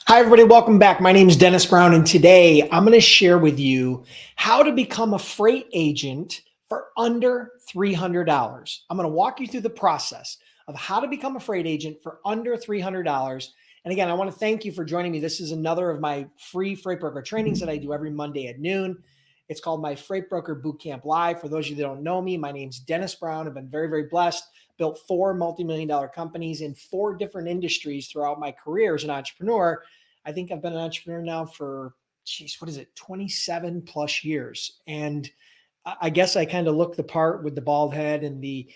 Hi, everybody. Welcome back. My name is Dennis Brown, and today I'm going to share with you how to become a freight agent for under $300. I'm going to walk you through the process of how to become a freight agent for under $300. And again, I want to thank you for joining me. This is another of my free freight broker trainings that I do every Monday at noon. It's called my Freight Broker Bootcamp Live. For those of you that don't know me, my name's Dennis Brown. I've been very, very blessed. Built 4 multi-million-dollar companies in 4 different industries throughout my career as an entrepreneur. I think I've been an entrepreneur now for, 27 plus years. And I guess I kind of look the part with the bald head and the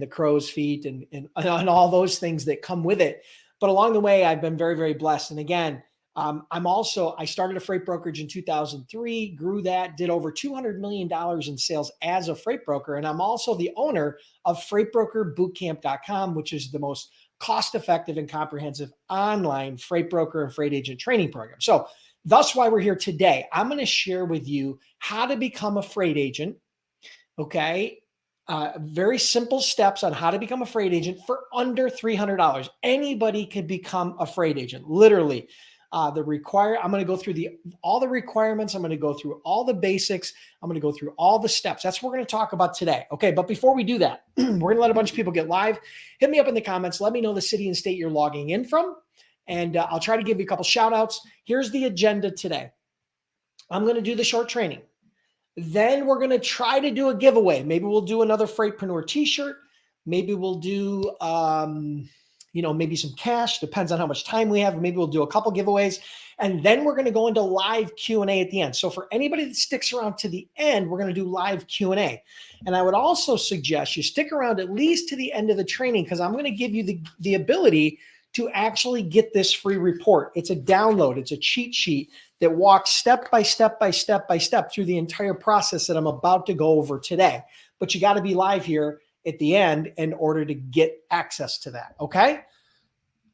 crow's feet and all those things that come with it. But along the way, I've been very, very blessed. And again, I started a freight brokerage in 2003, grew that, did over $200 million in sales as a freight broker. And I'm also the owner of freightbrokerbootcamp.com, which is the most cost-effective and comprehensive online freight broker and freight agent training program. So that's why we're here today. I'm going to share with you how to become a freight agent. Okay. Very simple steps on how to become a freight agent for under $300. Anybody could become a freight agent, literally. I'm going to go through all the requirements. I'm going to go through all the basics. I'm going to go through all the steps. That's what we're going to talk about today. Okay. But before we do that, we're going to let a bunch of people get live. Hit me up in the comments. Let me know the city and state you're logging in from. And I'll try to give you a couple shout outs. Here's the agenda today. I'm going to do the short training. Then we're going to try to do a giveaway. Maybe we'll do another Freightpreneur t-shirt. Maybe we'll do, maybe some cash. Depends on how much time we have. Maybe we'll do a couple giveaways. And then we're going to go into live Q&A at the end. So for anybody that sticks around to the end, we're going to do live Q&A. And I would also suggest you stick around at least to the end of the training, because I'm going to give you the ability to actually get this free report. It's a download. It's a cheat sheet that walks step by step by step by step through the entire process that I'm about to go over today. But you got to be live here at the end in order to get access to that. Okay.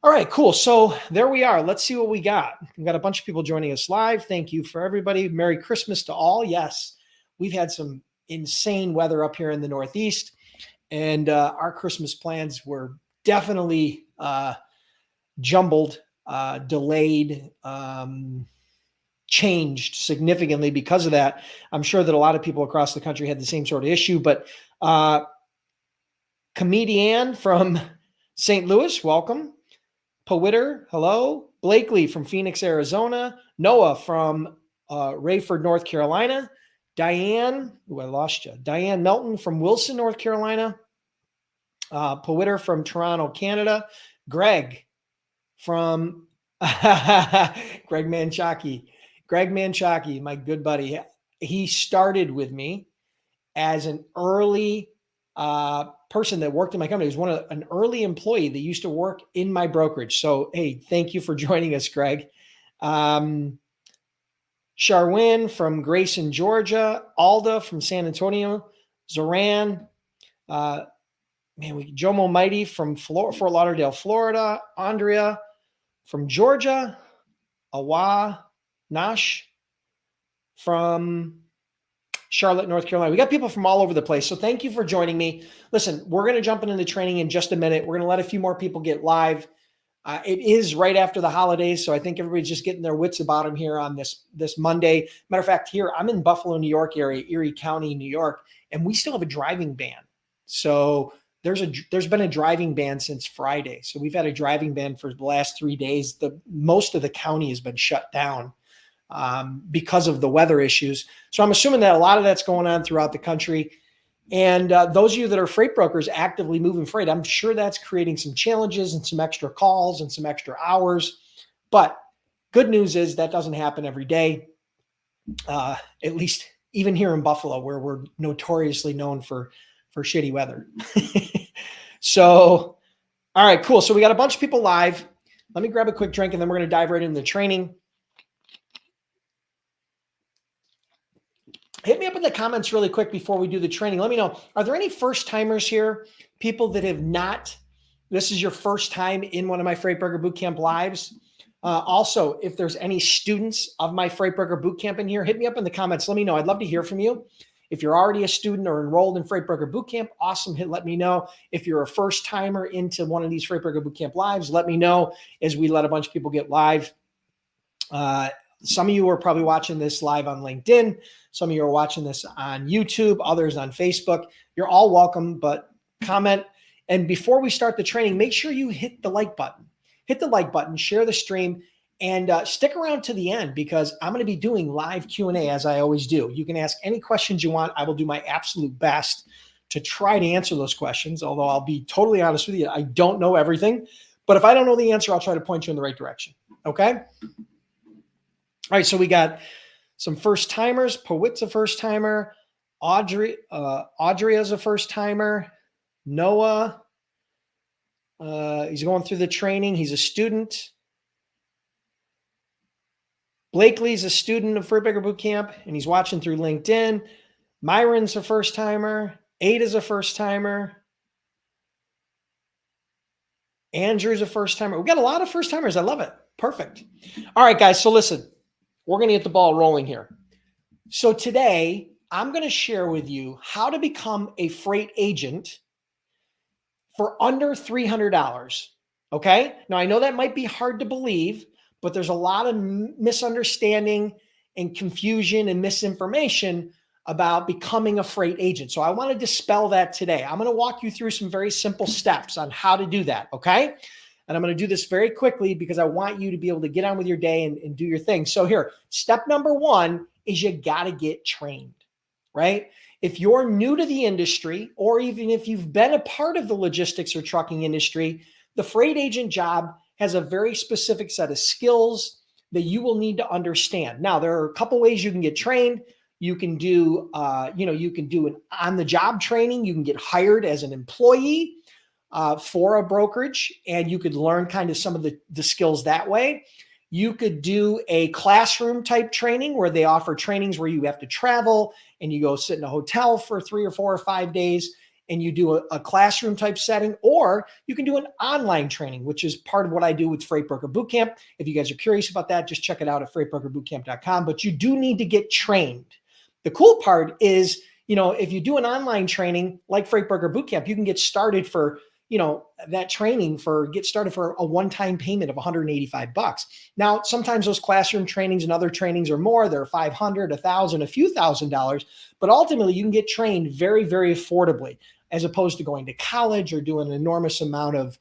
All right, cool. So there we are. Let's see what we got. We've got a bunch of people joining us live. Thank you for everybody. Merry Christmas to all. Yes, we've had some insane weather up here in the Northeast, and our Christmas plans were definitely jumbled, delayed, changed significantly because of that. I'm sure that a lot of people across the country had the same sort of issue, but Comedian from St. Louis, welcome. Powitter, hello. Blakely from Phoenix, Arizona. Noah from Rayford, North Carolina. Diane, I lost you. Diane Melton from Wilson, North Carolina. Powitter from Toronto, Canada. Greg from Greg Manchaki, my good buddy. He started with me as an early person that worked in my company. He was an early employee that used to work in my brokerage. So, hey, thank you for joining us, Greg. Charwin from Grayson, Georgia. Alda from San Antonio. Zoran. Jomo Mighty from Fort Lauderdale, Florida. Andrea from Georgia. Awa Nash from Charlotte, North Carolina. We got people from all over the place. So thank you for joining me. Listen, we're going to jump into the training in just a minute. We're going to let a few more people get live. It is right after the holidays, so I think everybody's just getting their wits about them here on this Monday. Matter of fact, here I'm in Buffalo, New York area, Erie County, New York, and we still have a driving ban. So there's been a driving ban since Friday. So we've had a driving ban for the last 3 days. Most of the county has been shut down because of the weather issues. So I'm assuming that a lot of that's going on throughout the country. And those of you that are freight brokers actively moving freight, I'm sure that's creating some challenges and some extra calls and some extra hours. But good news is that doesn't happen every day, at least even here in Buffalo, where we're notoriously known for shitty weather. So, all right, cool. So we got a bunch of people live. Let me grab a quick drink, and then we're going to dive right into the training. Hit me up in the comments really quick before we do the training. Let me know, are there any first timers here? People that have not, this is your first time in one of my Freight Broker Bootcamp lives. Also, if there's any students of my Freight Broker Bootcamp in here, hit me up in the comments. Let me know. I'd love to hear from you. If you're already a student or enrolled in Freight Broker Bootcamp, awesome. Let me know. If you're a first timer into one of these Freight Broker Bootcamp lives, let me know as we let a bunch of people get live. Uh, some of you are probably watching this live on LinkedIn. Some of you are watching this on YouTube, others on Facebook. You're all welcome, but comment. And before we start the training, make sure you hit the like button. Hit the like button, share the stream, and stick around to the end because I'm going to be doing live Q&A as I always do. You can ask any questions you want. I will do my absolute best to try to answer those questions, although I'll be totally honest with you, I don't know everything. But if I don't know the answer, I'll try to point you in the right direction. Okay? All right, so we got some first timers. Pawit's a first timer. Audrey is a first timer. Noah, he's going through the training. He's a student. Blakely's a student of Freight Breaker Bootcamp, and he's watching through LinkedIn. Myron's a first timer. Ada's a first timer. Andrew's a first timer. We've got a lot of first timers. I love it. Perfect. All right, guys. So listen, we're going to get the ball rolling here. So today, I'm going to share with you how to become a freight agent for under $300. Okay. Now, I know that might be hard to believe, but there's a lot of misunderstanding and confusion and misinformation about becoming a freight agent. So I want to dispel that today. I'm going to walk you through some very simple steps on how to do that. Okay. And I'm going to do this very quickly because I want you to be able to get on with your day and do your thing. So here, step number one is you got to get trained, right? If you're new to the industry, or even if you've been a part of the logistics or trucking industry, the freight agent job has a very specific set of skills that you will need to understand. Now, there are a couple ways you can get trained. You can do, you can do an on-the-job training. You can get hired as an employee for a brokerage, and you could learn kind of some of the skills that way. You could do a classroom type training where they offer trainings where you have to travel and you go sit in a hotel for 3 or 4 or 5 days and you do a classroom type setting, or you can do an online training, which is part of what I do with Freight Broker Bootcamp. If you guys are curious about that, just check it out at freightbrokerbootcamp.com, but you do need to get trained. The cool part is, if you do an online training like Freight Broker Bootcamp, you can get started for that training get started for a one-time payment of $185. Now, sometimes those classroom trainings and other trainings are more. They're $500, $1,000, a few $1,000s, but ultimately you can get trained very, very affordably as opposed to going to college or doing an enormous amount of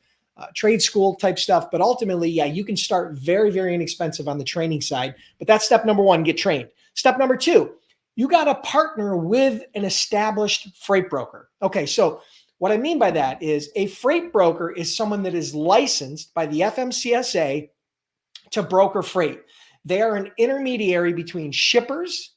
trade school type stuff. But ultimately, yeah, you can start very, very inexpensive on the training side. But that's step number one, get trained. Step number two, you got to partner with an established freight broker. Okay, so what I mean by that is a freight broker is someone that is licensed by the FMCSA to broker freight. They are an intermediary between shippers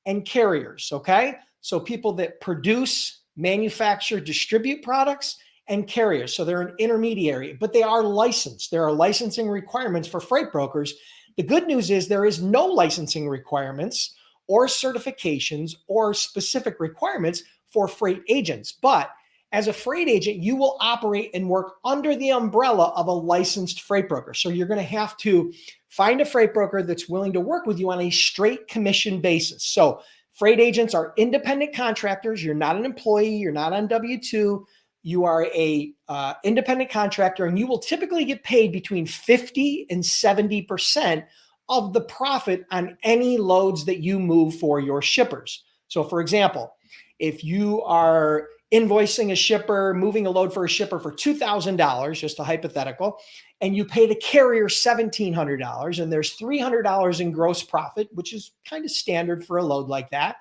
and carriers, okay? So people that produce, manufacture, distribute products, and carriers. So they're an intermediary, but they are licensed. There are licensing requirements for freight brokers. The good news is there is no licensing requirements or certifications or specific requirements for freight agents, but as a freight agent, you will operate and work under the umbrella of a licensed freight broker. So you're going to have to find a freight broker that's willing to work with you on a straight commission basis. So freight agents are independent contractors. You're not an employee. You're not on W-2. You are a independent contractor, and you will typically get paid between 50 and 70% of the profit on any loads that you move for your shippers. So for example, if you are invoicing a shipper, moving a load for a shipper for $2,000, just a hypothetical, and you pay the carrier $1,700, and there's $300 in gross profit, which is kind of standard for a load like that.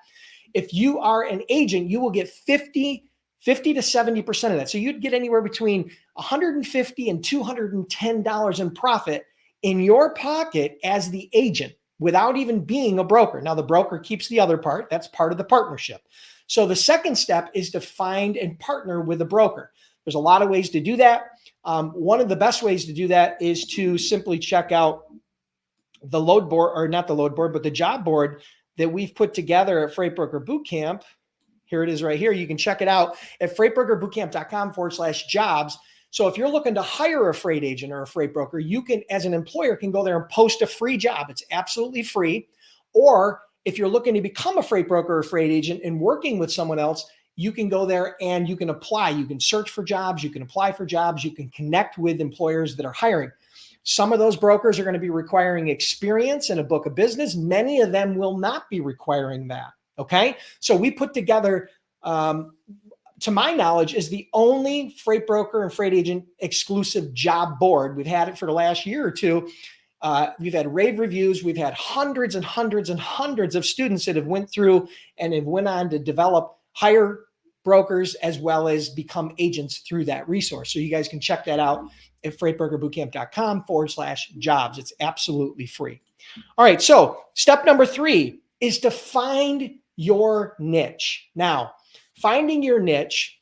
If you are an agent, you will get 50 to 70% of that. So you'd get anywhere between $150 and $210 in profit in your pocket as the agent without even being a broker. Now, the broker keeps the other part. That's part of the partnership. So the second step is to find and partner with a broker. There's a lot of ways to do that. One of the best ways to do that is to simply check out the load board, or not the load board, but the job board that we've put together at Freight Broker Bootcamp. Here it is right here. You can check it out at freightbrokerbootcamp.com/jobs. So if you're looking to hire a freight agent or a freight broker, you can, as an employer, can go there and post a free job. It's absolutely free. Or if you're looking to become a freight broker or freight agent and working with someone else, you can go there and you can apply. You can search for jobs. You can apply for jobs. You can connect with employers that are hiring. Some of those brokers are going to be requiring experience in a book of business. Many of them will not be requiring that. Okay. So we put together, to my knowledge, is the only freight broker and freight agent exclusive job board. We've had it for the last year or two. We've had rave reviews. We've had hundreds and hundreds and hundreds of students that have went through and have went on to develop, hire brokers, as well as become agents through that resource. So you guys can check that out at freightbrokerbootcamp.com/jobs. It's absolutely free. All right. So step number 3 is to find your niche. Now, finding your niche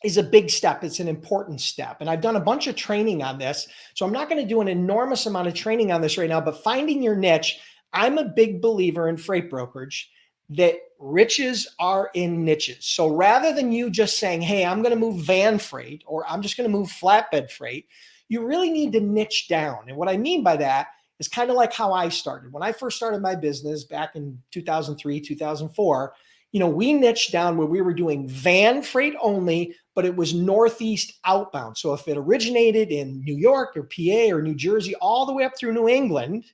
is a big step. It's an important step. And I've done a bunch of training on this. So I'm not going to do an enormous amount of training on this right now, but finding your niche, I'm a big believer in freight brokerage that riches are in niches. So rather than you just saying, hey, I'm going to move van freight, or I'm just going to move flatbed freight, you really need to niche down. And what I mean by that is kind of like how I started. When I first started my business back in 2003, 2004, we niched down where we were doing van freight only, but it was Northeast outbound. So if it originated in New York or PA or New Jersey, all the way up through New England,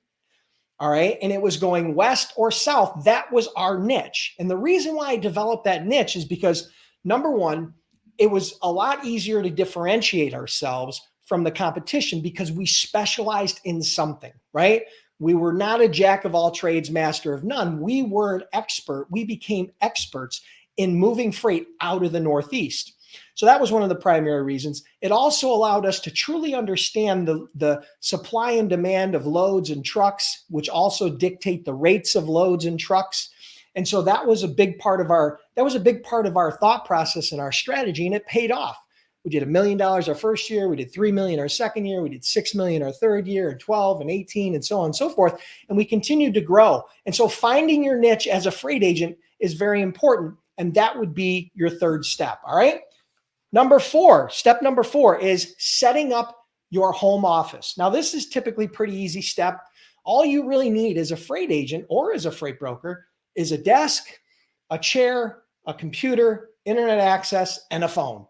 all right, and it was going west or south, that was our niche. And the reason why I developed that niche is because, number one, it was a lot easier to differentiate ourselves from the competition because we specialized in something, right? We were not a jack of all trades, master of none. We were an expert. We became experts in moving freight out of the Northeast. So that was one of the primary reasons. It also allowed us to truly understand the supply and demand of loads and trucks, which also dictate the rates of loads and trucks. And so that was a big part of our thought process and our strategy, and it paid off. We did $1 million our first year. We did $3 million our second year. We did $6 million our third year, and 12 and 18 and so on and so forth. And we continued to grow. And so finding your niche as a freight agent is very important. And that would be your third step. All right. Step number four is setting up your home office. Now, this is typically a pretty easy step. All you really need as a freight agent or as a freight broker is a desk, a chair, a computer, internet access, and a phone.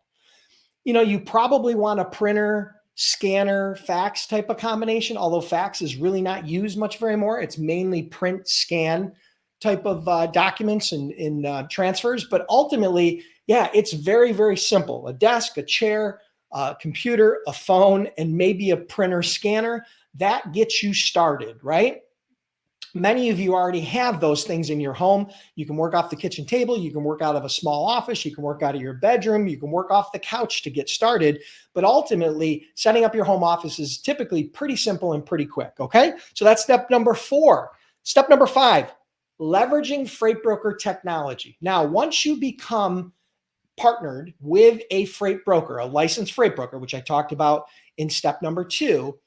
You probably want a printer, scanner, fax type of combination, although fax is really not used much very more. It's mainly print, scan type of documents and transfers. But ultimately, yeah, it's very, very simple. A desk, a chair, a computer, a phone, and maybe a printer scanner. That gets you started, right? Many of you already have those things in your home. You can work off the kitchen table. You can work out of a small office. You can work out of your bedroom. You can work off the couch to get started. But ultimately, setting up your home office is typically pretty simple and pretty quick. Okay. So that's step number 4. Step number 5, leveraging freight broker technology. Now, once you become partnered with a freight broker, a licensed freight broker, which I talked about in step number 2,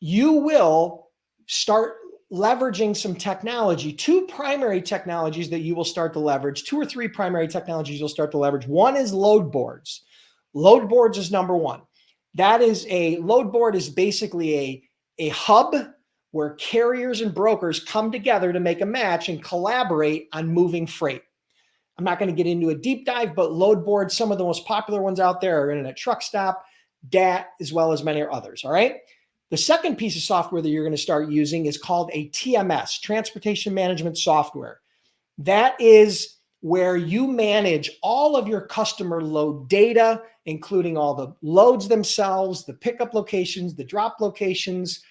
you will start leveraging some technology. 2 primary technologies that you will start to leverage, 2 or 3 primary technologies you'll start to leverage. One is load boards. Load boards is number 1. Load board is basically a hub where carriers and brokers come together to make a match and collaborate on moving freight. I'm not going to get into a deep dive, but load boards, some of the most popular ones out there are Internet Truck Stop, DAT, as well as many others. All right. The second piece of software that you're going to start using is called a TMS, Transportation Management Software. That is where you manage all of your customer load data, including all the loads themselves, the pickup locations, the drop locations.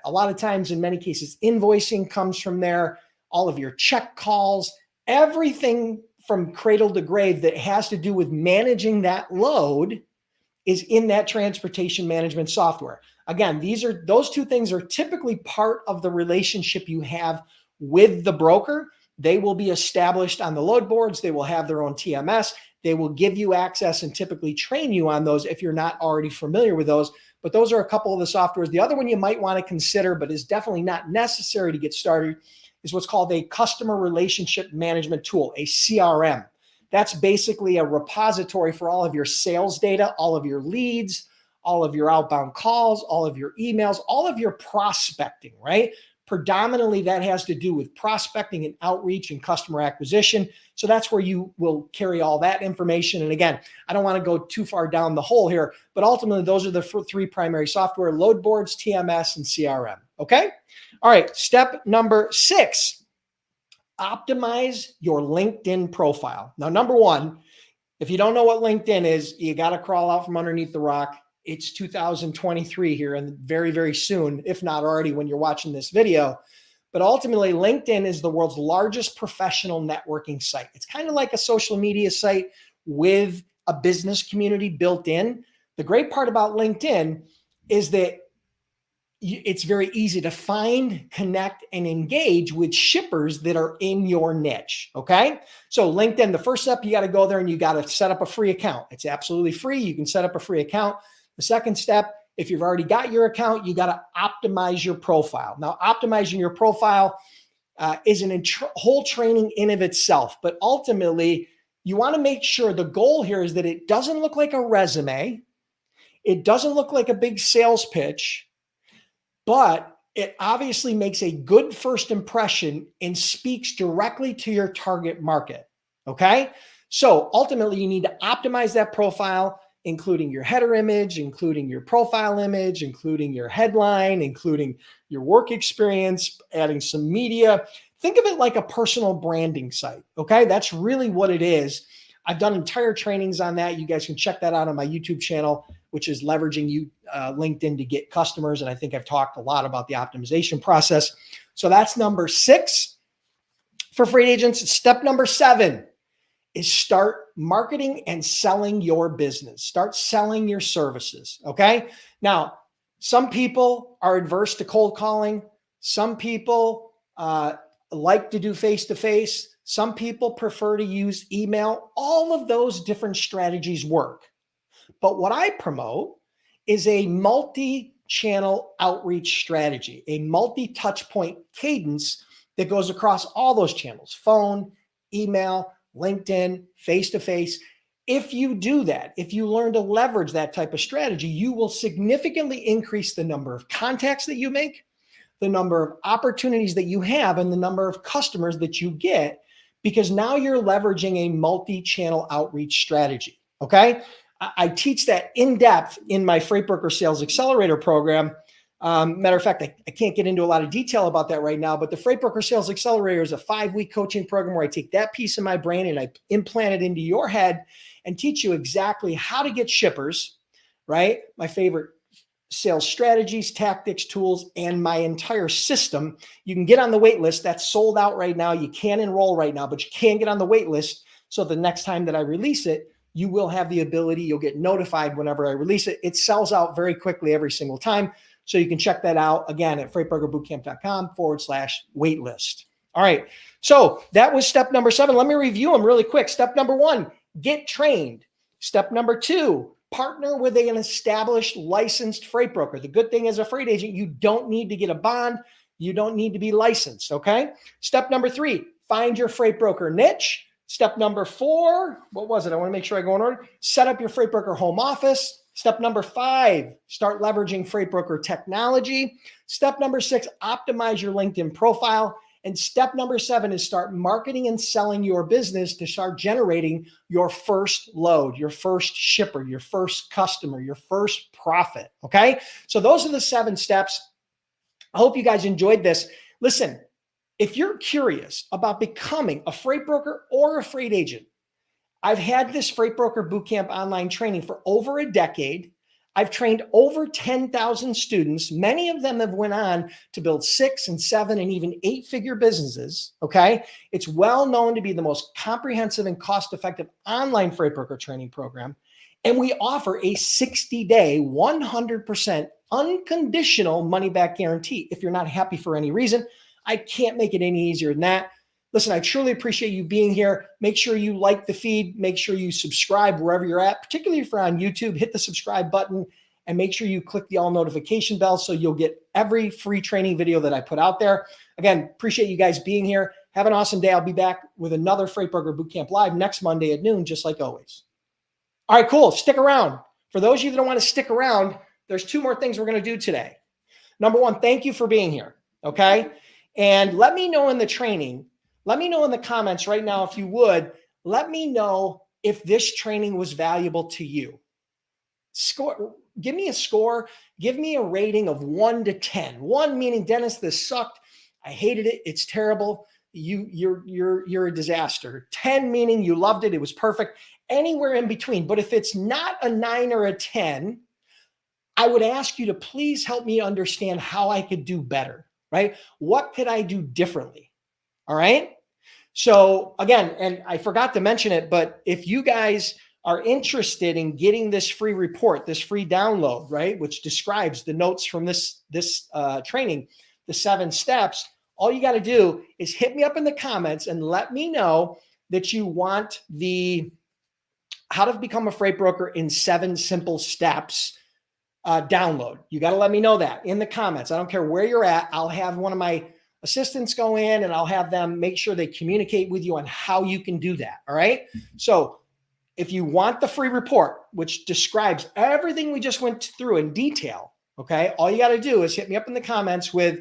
A lot of times, in many cases, invoicing comes from there, all of your check calls, everything from cradle to grave that has to do with managing that load is in that transportation management software. Again, those 2 things are typically part of the relationship you have with the broker. They will be established on the load boards. They will have their own TMS. They will give you access and typically train you on those if you're not already familiar with those. But those are a couple of the softwares. The other one you might want to consider, but is definitely not necessary to get started, is what's called a customer relationship management tool, a CRM. That's basically a repository for all of your sales data, all of your leads, all of your outbound calls, all of your emails, all of your prospecting, right? Predominantly, that has to do with prospecting and outreach and customer acquisition. So that's where you will carry all that information. And again, I don't want to go too far down the hole here, but ultimately, those are the three primary software: load boards, TMS, and CRM. Okay. All right. Step number 6, optimize your LinkedIn profile. Now, number one, if you don't know what LinkedIn is, you got to crawl out from underneath the rock. It's 2023 here, and very, very soon, if not already when you're watching this video. But ultimately, LinkedIn is the world's largest professional networking site. It's kind of like a social media site with a business community built in. The great part about LinkedIn is that it's very easy to find, connect, and engage with shippers that are in your niche. Okay. So LinkedIn, the first step, you got to go there and you got to set up a free account. It's absolutely free. You can set up a free account. The second step, if you've already got your account, you got to optimize your profile. Now, optimizing your profile is a whole training in of itself, but ultimately you want to make sure the goal here is that it doesn't look like a resume. It doesn't look like a big sales pitch, but it obviously makes a good first impression and speaks directly to your target market. Okay. So ultimately you need to optimize that profile, including your header image, including your profile image, including your headline, including your work experience, adding some media. Think of it like a personal branding site. Okay. That's really what it is. I've done entire trainings on that. You guys can check that out on my YouTube channel, which is leveraging LinkedIn to get customers. And I think I've talked a lot about the optimization process. So that's number 6 for freight agents. Step number 7 is start marketing and selling your business. Start selling your services. Okay. Now, some people are adverse to cold calling. Some people like to do face-to-face. Some people prefer to use email. All of those different strategies work. But what I promote is a multi-channel outreach strategy, a multi-touch point cadence that goes across all those channels: phone, email, LinkedIn, face-to-face. If you do that, if you learn to leverage that type of strategy, you will significantly increase the number of contacts that you make, the number of opportunities that you have, and the number of customers that you get, because now you're leveraging a multi-channel outreach strategy. Okay. I teach that in depth in my Freight Broker Sales Accelerator program. Matter of fact, I can't get into a lot of detail about that right now, but the Freight Broker Sales Accelerator is a 5-week coaching program where I take that piece of my brain and I implant it into your head and teach you exactly how to get shippers, right? My favorite sales strategies, tactics, tools, and my entire system. You can get on the wait list. That's sold out right now. You can't enroll right now, but you can get on the wait list. So the next time that I release it, you will have the ability, you'll get notified whenever I release it. It sells out very quickly every single time. So you can check that out again at freightbrokerbootcamp.com/waitlist. All right. So that was step number 7. Let me review them really quick. Step number 1, get trained. Step number 2, partner with an established licensed freight broker. The good thing as a freight agent, you don't need to get a bond. You don't need to be licensed. Okay. Step number 3, find your freight broker niche. Step number 4, what was it? I want to make sure I go in order. Set up your freight broker home office. Step number 5, start leveraging freight broker technology. Step number 6, optimize your LinkedIn profile. And step number 7 is start marketing and selling your business to start generating your first load, your first shipper, your first customer, your first profit. Okay. So those are the 7 steps. I hope you guys enjoyed this. Listen, if you're curious about becoming a freight broker or a freight agent, I've had this Freight Broker Bootcamp online training for over a decade. I've trained over 10,000 students. Many of them have went on to build 6 and 7 and even 8-figure businesses. Okay. It's well known to be the most comprehensive and cost-effective online freight broker training program. And we offer a 60-day, 100% unconditional money-back guarantee. If you're not happy for any reason, I can't make it any easier than that. Listen, I truly appreciate you being here. Make sure you like the feed. Make sure you subscribe wherever you're at, particularly if you're on YouTube. Hit the subscribe button and make sure you click the all notification bell so you'll get every free training video that I put out there. Again, appreciate you guys being here. Have an awesome day. I'll be back with another Freight Broker Bootcamp Live next Monday at noon, just like always. All right, cool. Stick around. For those of you that don't want to stick around, there's 2 more things we're going to do today. Number 1, thank you for being here. Okay. And let me know in the training, let me know in the comments right now, if you would, let me know if this training was valuable to you. Score, give me a score, give me a rating of 1 to 10. 1 meaning, Dennis, this sucked. I hated it. It's terrible. You're a disaster. 10 meaning you loved it. It was perfect. Anywhere in between. But if it's not a 9 or a 10, I would ask you to please help me understand how I could do better, right? What could I do differently? All right. So again, and I forgot to mention it, but if you guys are interested in getting this free report, this free download, right, which describes the notes from this training, the 7 steps, all you got to do is hit me up in the comments and let me know that you want the How to Become a Freight Broker in 7 Simple Steps download. You got to let me know that in the comments. I don't care where you're at. I'll have one of my assistants go in and I'll have them make sure they communicate with you on how you can do that. All right. So if you want the free report, which describes everything we just went through in detail, okay, all you got to do is hit me up in the comments with,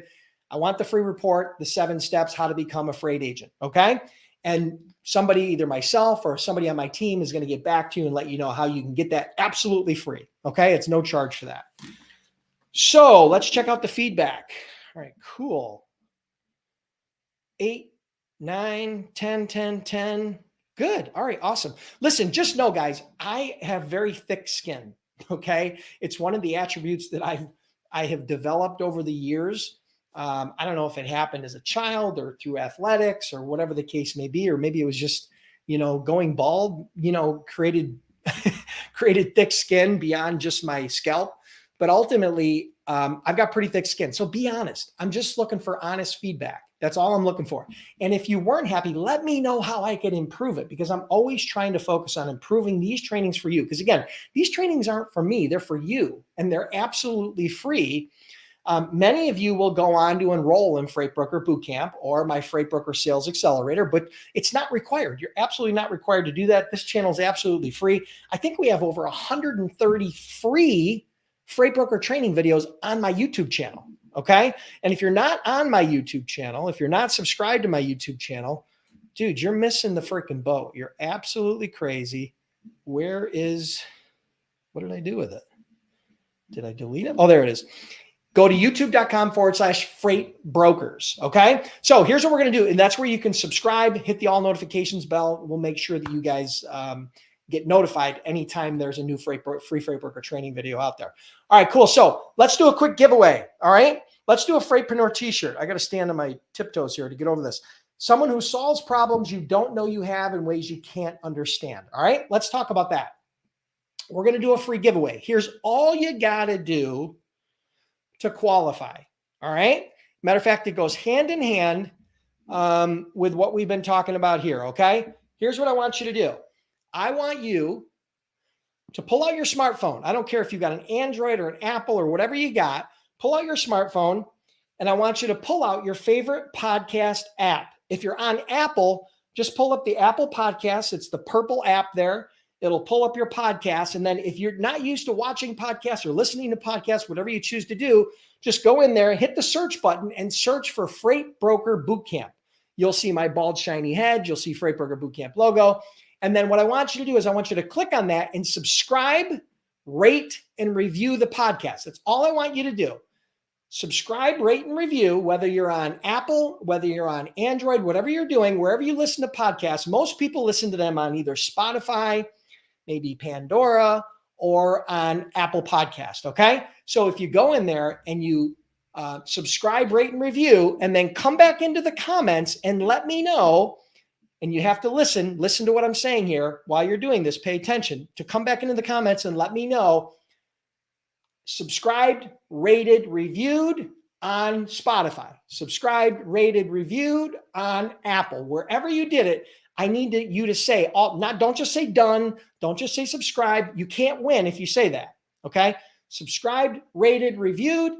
I want the free report, the 7 steps, how to become a freight agent. Okay. And somebody, either myself or somebody on my team, is going to get back to you and let you know how you can get that absolutely free. Okay. It's no charge for that. So let's check out the feedback. All right, cool. 8, 9, 10, 10, 10. Good. All right. Awesome. Listen, just know, guys, I have very thick skin. Okay. It's one of the attributes that I have developed over the years. I don't know if it happened as a child or through athletics or whatever the case may be, or maybe it was just, going bald, created thick skin beyond just my scalp. But ultimately, I've got pretty thick skin. So be honest. I'm just looking for honest feedback. That's all I'm looking for. And if you weren't happy, let me know how I could improve it, because I'm always trying to focus on improving these trainings for you. Because again, these trainings aren't for me, they're for you, and they're absolutely free. Many of you will go on to enroll in Freight Broker Bootcamp or my Freight Broker Sales Accelerator, but it's not required. You're absolutely not required to do that. This channel is absolutely free. I think we have over 130 free Freight Broker training videos on my YouTube channel. Okay. And if you're not on my YouTube channel, if you're not subscribed to my YouTube channel, dude, you're missing the freaking boat. You're absolutely crazy. What did I do with it? Did I delete it? Oh, there it is. Go to youtube.com/freight brokers. Okay. So here's what we're going to do. And that's where you can subscribe, hit the all notifications bell. We'll make sure that you guys get notified anytime there's a new free freight broker training video out there. All right, cool. So let's do a quick giveaway. All right. Let's do a Freightpreneur t-shirt. I got to stand on my tiptoes here to get over this. Someone who solves problems you don't know you have in ways you can't understand. All right. Let's talk about that. We're going to do a free giveaway. Here's all you got to do to qualify. All right. Matter of fact, it goes hand in hand with what we've been talking about here. Okay. Here's what I want you to do. I want you to pull out your smartphone. I don't care if you've got an Android or an Apple or whatever you got. Pull out your smartphone, and I want you to pull out your favorite podcast app. If you're on Apple, just pull up the Apple Podcasts. It's the purple app there. It'll pull up your podcast. And then if you're not used to watching podcasts or listening to podcasts, whatever you choose to do, just go in there, hit the search button, and search for Freight Broker Bootcamp. You'll see my bald, shiny head. You'll see Freight Broker Bootcamp logo. And then what I want you to do is I want you to click on that and subscribe, rate, and review the podcast. That's all I want you to do. Subscribe, rate, and review, whether you're on Apple, whether you're on Android, whatever you're doing, wherever you listen to podcasts. Most people listen to them on either Spotify, maybe Pandora, or on Apple Podcast. Okay. So if you go in there and you subscribe, rate, and review, and then come back into the comments and let me know. And you have to listen to what I'm saying here while you're doing this. Pay attention to come back into the comments and let me know. Subscribed, rated, reviewed on Spotify. Subscribed, rated, reviewed on Apple. Wherever you did it, I need you to say, don't just say done. Don't just say subscribe. You can't win if you say that. Okay. Subscribed, rated, reviewed,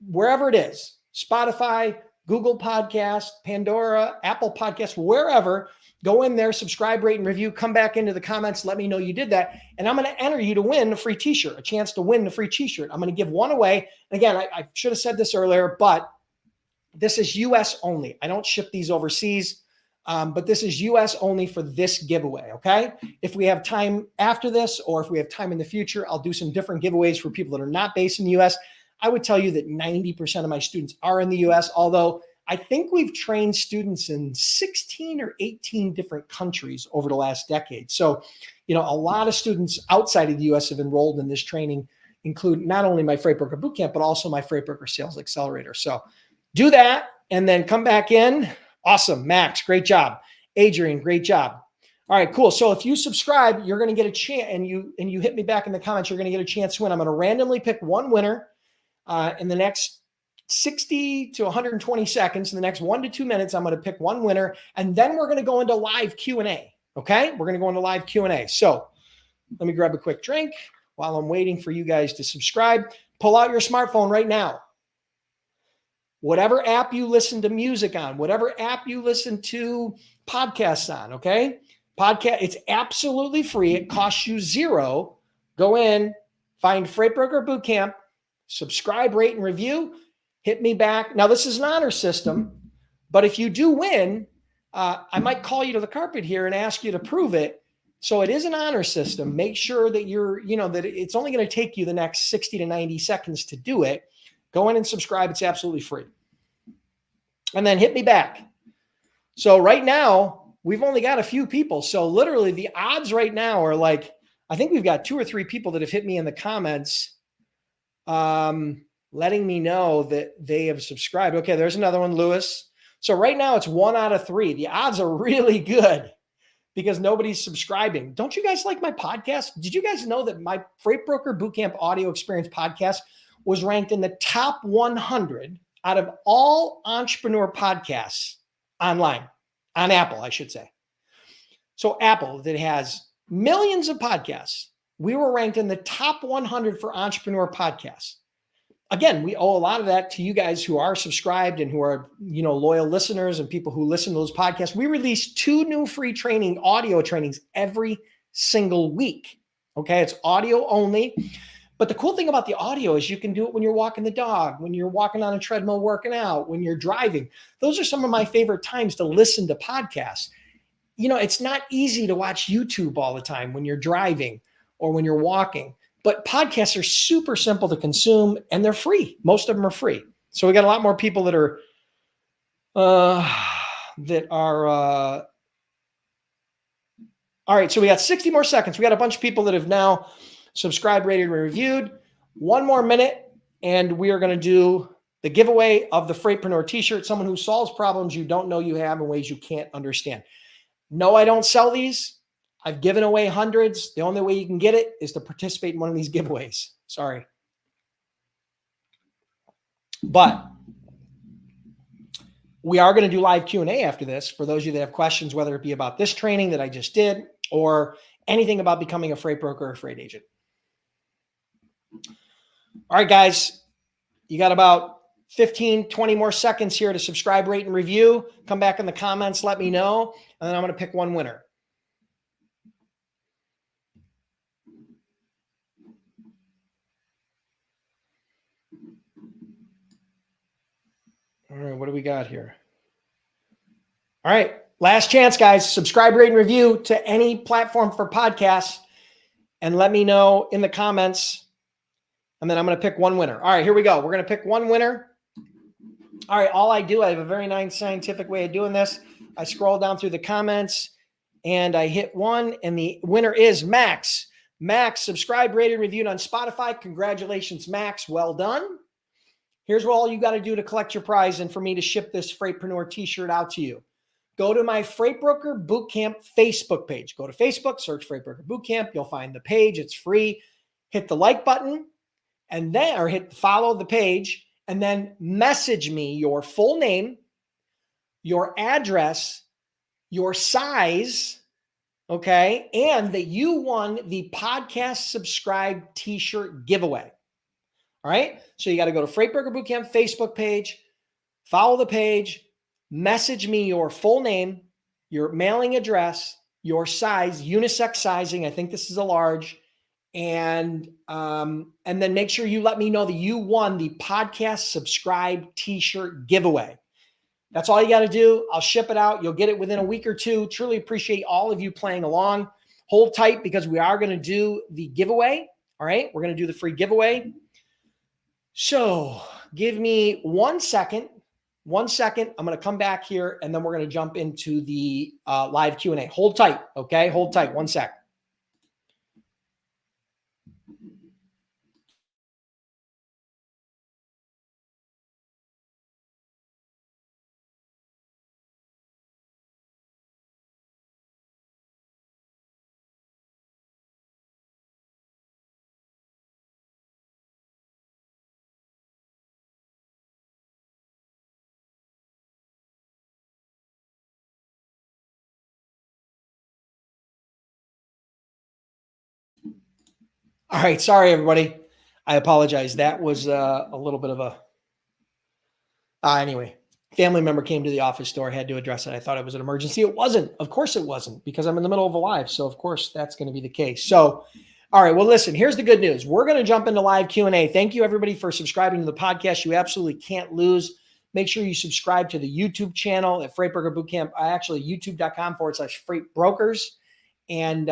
wherever it is. Spotify, Google Podcast, Pandora, Apple Podcasts, wherever. Go in there, subscribe, rate, and review. Come back into the comments. Let me know you did that. And I'm going to enter you to win a free t-shirt, a chance to win the free t-shirt. I'm going to give one away. And again, I should have said this earlier, but This is US only. I don't ship these overseas, but this is US only for this giveaway, okay? If we have time after this, or if we have time in the future, I'll do some different giveaways for people that are not based in the US. I would tell you that 90% of my students are in the US, although I think we've trained students in 16 or 18 different countries over the last decade. So, a lot of students outside of the US have enrolled in this training, include not only my Freight Broker Bootcamp, but also my Freight Broker Sales Accelerator. So do that and then come back in. Awesome. Max, great job. Adrian, great job. All right, cool. So if you subscribe, you're going to get a chance, and you hit me back in the comments, you're going to get a chance to win. I'm going to randomly pick one winner in the next 60 to 120 seconds. In the next 1 to 2 minutes, I'm going to pick one winner, and then we're going to go into live Q&A. Okay? We're going to go into live Q&A. So let me grab a quick drink while I'm waiting for you guys to subscribe. Pull out your smartphone right now. Whatever app you listen to music on, whatever app you listen to podcasts on, okay? It's absolutely free. It costs you $0. Go in, find Freight Broker Bootcamp, subscribe, rate, and review. Hit me back. Now, this is an honor system, but if you do win, I might call you to the carpet here and ask you to prove it. So it is an honor system. Make sure that that it's only going to take you the next 60 to 90 seconds to do it. Go in and subscribe. It's absolutely free. And then hit me back. So right now, we've only got a few people. So literally the odds right now are like, I think we've got 2 or 3 people that have hit me in the comments letting me know that they have subscribed. Okay, there's another one, Lewis. So right now it's 1 out of 3. The odds are really good because nobody's subscribing. Don't you guys like my podcast? Did you guys know that my Freight Broker Bootcamp Audio Experience podcast was ranked in the top 100 out of all entrepreneur podcasts online, on Apple, I should say. So Apple, that has millions of podcasts, we were ranked in the top 100 for entrepreneur podcasts. Again, we owe a lot of that to you guys who are subscribed and who are, loyal listeners and people who listen to those podcasts. We release 2 new free audio trainings every single week. Okay. It's audio only. But the cool thing about the audio is you can do it when you're walking the dog, when you're walking on a treadmill, working out, when you're driving. Those are some of my favorite times to listen to podcasts. It's not easy to watch YouTube all the time when you're driving or when you're walking. But podcasts are super simple to consume and they're free. Most of them are free. So we got a lot more people that are all right. So we got 60 more seconds. We got a bunch of people that have now subscribed, rated, and reviewed. 1 more minute, and we are going to do the giveaway of the Freightpreneur t-shirt, someone who solves problems you don't know you have in ways you can't understand. No, I don't sell these. I've given away hundreds. The only way you can get it is to participate in one of these giveaways. Sorry. But we are going to do live Q&A after this for those of you that have questions, whether it be about this training that I just did or anything about becoming a freight broker or a freight agent. All right, guys, you got about 15, 20 more seconds here to subscribe, rate, and review. Come back in the comments, let me know, and then I'm going to pick one winner. All right, what do we got here? All right, last chance, guys. Subscribe, rate, and review to any platform for podcasts, and let me know in the comments, and then I'm going to pick one winner. All right, here we go. We're going to pick one winner. All right, I have a very nice scientific way of doing this. I scroll down through the comments, and I hit one, and the winner is Max. Max, subscribed, rated, reviewed on Spotify. Congratulations, Max. Well done. Here's what all you got to do to collect your prize and for me to ship this Freightpreneur t-shirt out to you. Go to my Freight Broker Bootcamp Facebook page. Go to Facebook, search Freight Broker Bootcamp. You'll find the page. It's free. Hit the like button or hit follow the page, and then message me your full name, your address, your size, okay, and that you won the podcast subscribe t-shirt giveaway. All right. So you got to go to Freight Broker Bootcamp Facebook page, follow the page, message me your full name, your mailing address, your size, unisex sizing. I think this is a large, and then make sure you let me know that you won the podcast subscribe t-shirt giveaway. That's all you got to do. I'll ship it out. You'll get it within a week or two. Truly appreciate all of you playing along. Hold tight because we are going to do the giveaway. All right. We're going to do the free giveaway. So give me 1 second. 1 second. I'm going to come back here and then we're going to jump into the live Q&A. Hold tight. Okay. Hold tight. 1 sec. All right. Sorry, everybody. I apologize. That was a little bit of a, anyway, family member came to the office door, had to address it. I thought it was an emergency. It wasn't. Of course it wasn't, because I'm in the middle of a live. So of course that's going to be the case. So, all right. Well, listen, here's the good news. We're going to jump into live Q&A. Thank you everybody for subscribing to the podcast. You absolutely can't lose. Make sure you subscribe to the YouTube channel at Freight Broker Bootcamp. Actually, youtube.com/Freight Brokers. And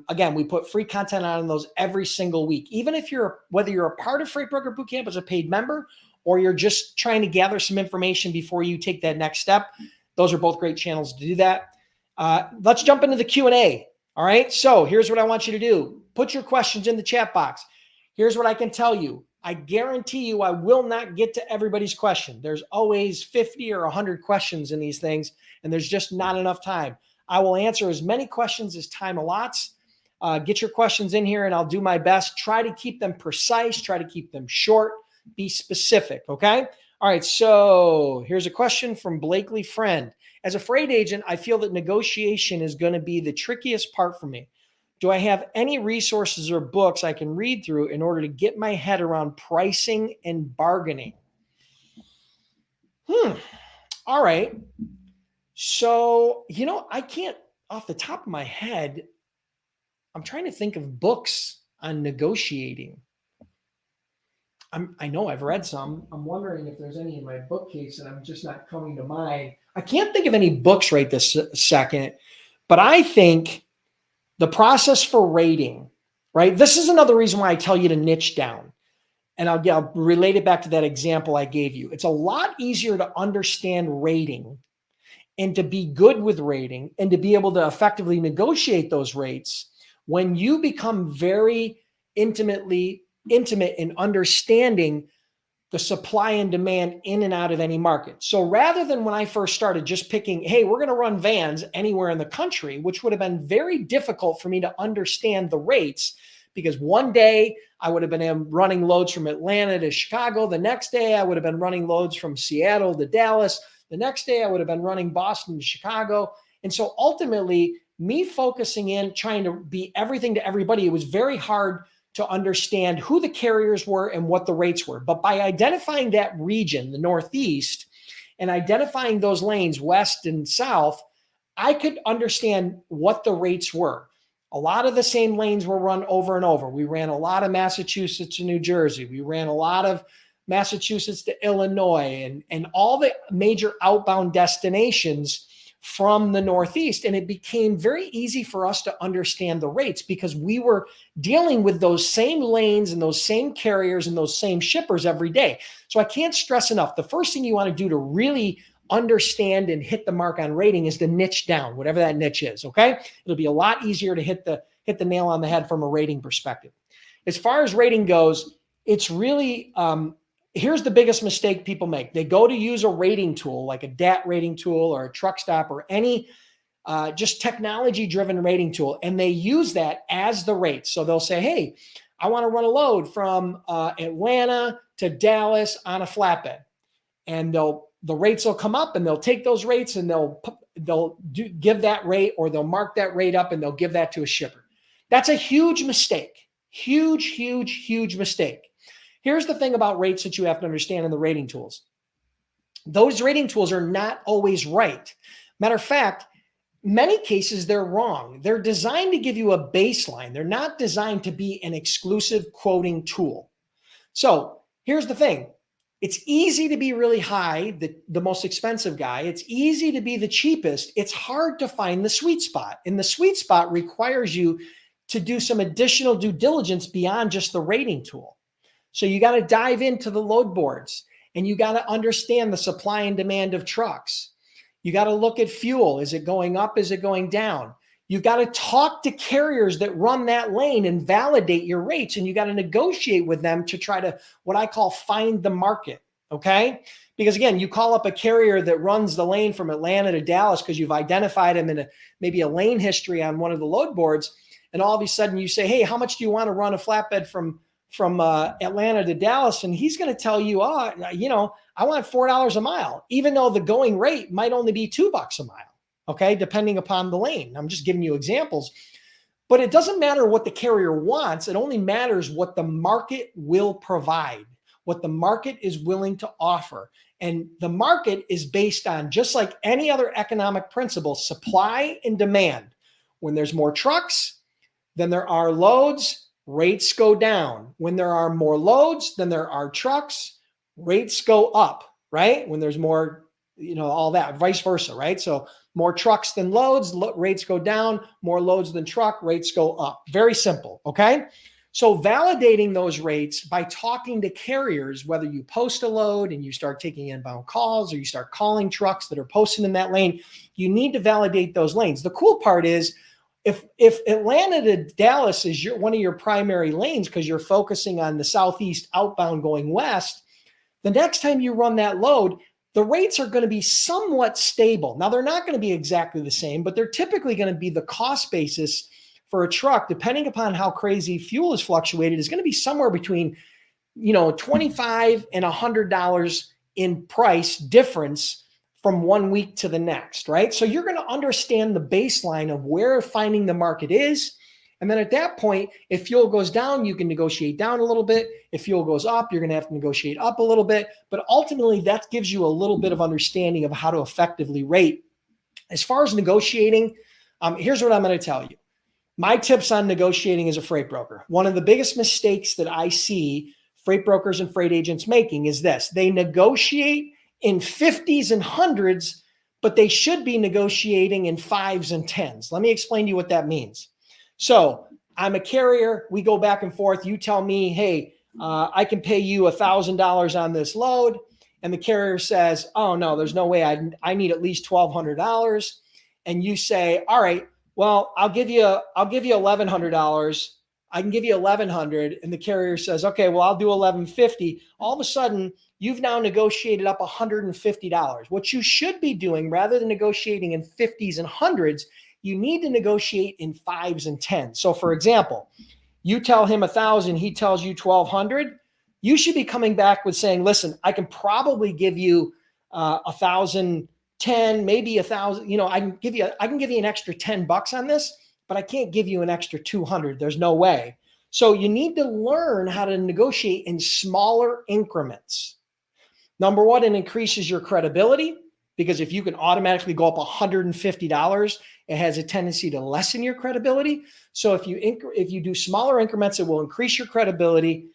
again, we put free content on those every single week. Even if whether you're a part of Freight Broker Bootcamp as a paid member, or you're just trying to gather some information before you take that next step, those are both great channels to do that. Let's jump into the Q&A. All right. So here's what I want you to do. Put your questions in the chat box. Here's what I can tell you. I guarantee you I will not get to everybody's question. There's always 50 or 100 questions in these things, and there's just not enough time. I will answer as many questions as time allots. Get your questions in here and I'll do my best. Try to keep them precise. Try to keep them short. Be specific, okay? All right, so here's a question from Blakely Friend. As a freight agent, I feel that negotiation is going to be the trickiest part for me. Do I have any resources or books I can read through in order to get my head around pricing and bargaining? All right. So, I can't, off the top of my head, I'm trying to think of books on negotiating. I know I've read some. I'm wondering if there's any in my bookcase and I'm just not coming to mind. I can't think of any books right this second, but I think the process for rating, right? This is another reason why I tell you to niche down. And I'll relate it back to that example I gave you. It's a lot easier to understand rating and to be good with rating and to be able to effectively negotiate those rates when you become very intimate in understanding the supply and demand in and out of any market. So rather than when I first started just picking, hey, we're going to run vans anywhere in the country, which would have been very difficult for me to understand the rates, because one day I would have been running loads from Atlanta to Chicago. The next day I would have been running loads from Seattle to Dallas. The next day I would have been running Boston to Chicago. And so ultimately, me focusing in, trying to be everything to everybody, it was very hard to understand who the carriers were and what the rates were. But by identifying that region, the Northeast, and identifying those lanes, west and south, I could understand what the rates were. A lot of the same lanes were run over and over. We ran a lot of Massachusetts to New Jersey. We ran a lot of Massachusetts to Illinois and all the major outbound destinations from the Northeast. And it became very easy for us to understand the rates because we were dealing with those same lanes and those same carriers and those same shippers every day. So I can't stress enough. The first thing you want to do to really understand and hit the mark on rating is to niche down, whatever that niche is. Okay. It'll be a lot easier to hit the nail on the head from a rating perspective. As far as rating goes, it's really, here's the biggest mistake people make. They go to use a rating tool like a DAT rating tool or a truck stop or any just technology-driven rating tool, and they use that as the rate. So they'll say, hey, I want to run a load from Atlanta to Dallas on a flatbed. And the rates will come up and they'll take those rates and they'll give that rate, or they'll mark that rate up and they'll give that to a shipper. That's a huge mistake. Huge, huge, huge mistake. Here's the thing about rates that you have to understand in the rating tools. Those rating tools are not always right. Matter of fact, many cases they're wrong. They're designed to give you a baseline. They're not designed to be an exclusive quoting tool. So here's the thing. It's easy to be really high, the most expensive guy. It's easy to be the cheapest. It's hard to find the sweet spot. And the sweet spot requires you to do some additional due diligence beyond just the rating tool. So you got to dive into the load boards, and you got to understand the supply and demand of trucks. You got to look at fuel. Is it going up? Is it going down? You've got to talk to carriers that run that lane and validate your rates. And you got to negotiate with them to try to, what I call, find the market. Okay. Because again, you call up a carrier that runs the lane from Atlanta to Dallas because you've identified them in maybe a lane history on one of the load boards. And all of a sudden you say, hey, how much do you want to run a flatbed from Atlanta to Dallas? And he's going to tell you, I want $4 a mile, even though the going rate might only be $2 a mile. Okay, depending upon the lane. I'm just giving you examples, but it doesn't matter what the carrier wants. It only matters what the market will provide, what the market is willing to offer. And the market is based on, just like any other economic principle, supply and demand. When there's more trucks than there are loads, rates go down. When there are more loads than there are trucks, rates go up, right? When there's more, all that, vice versa, right? So more trucks than loads, rates go down. More loads than truck, rates go up. Very simple, okay? So validating those rates by talking to carriers, whether you post a load and you start taking inbound calls or you start calling trucks that are posted in that lane, you need to validate those lanes. The cool part is, if Atlanta to Dallas is one of your primary lanes because you're focusing on the Southeast outbound going west, the next time you run that load, the rates are going to be somewhat stable. Now, they're not going to be exactly the same, but they're typically going to be the cost basis for a truck, depending upon how crazy fuel is fluctuated, is going to be somewhere between, $25 and $100 in price difference from 1 week to the next, right? So you're going to understand the baseline of where finding the market is. And then at that point, if fuel goes down, you can negotiate down a little bit. If fuel goes up, you're going to have to negotiate up a little bit. But ultimately, that gives you a little bit of understanding of how to effectively rate. As far as negotiating, here's what I'm going to tell you. My tips on negotiating as a freight broker. One of the biggest mistakes that I see freight brokers and freight agents making is this. They negotiate in 50s and 100s, but they should be negotiating in 5s and 10s. Let me explain to you what that means. So I'm a carrier. We go back and forth. You tell me, hey, I can pay you $1,000 on this load. And the carrier says, oh, no, there's no way. I need at least $1,200. And you say, all right, well, I'll give you $1,100. I can give you $1,100. And the carrier says, okay, well, I'll do $1,150. All of a sudden, you've now negotiated up $150. What you should be doing, rather than negotiating in 50s and 100s, you need to negotiate in 5s and 10s. So for example, you tell him 1,000, he tells you 1,200. You should be coming back with saying, listen, I can probably give you 1,010, maybe 1,000. I can give you an extra $10 on this, but I can't give you an extra 200. There's no way. So you need to learn how to negotiate in smaller increments. Number one, it increases your credibility, because if you can automatically go up $150, it has a tendency to lessen your credibility. So if you do smaller increments, it will increase your credibility.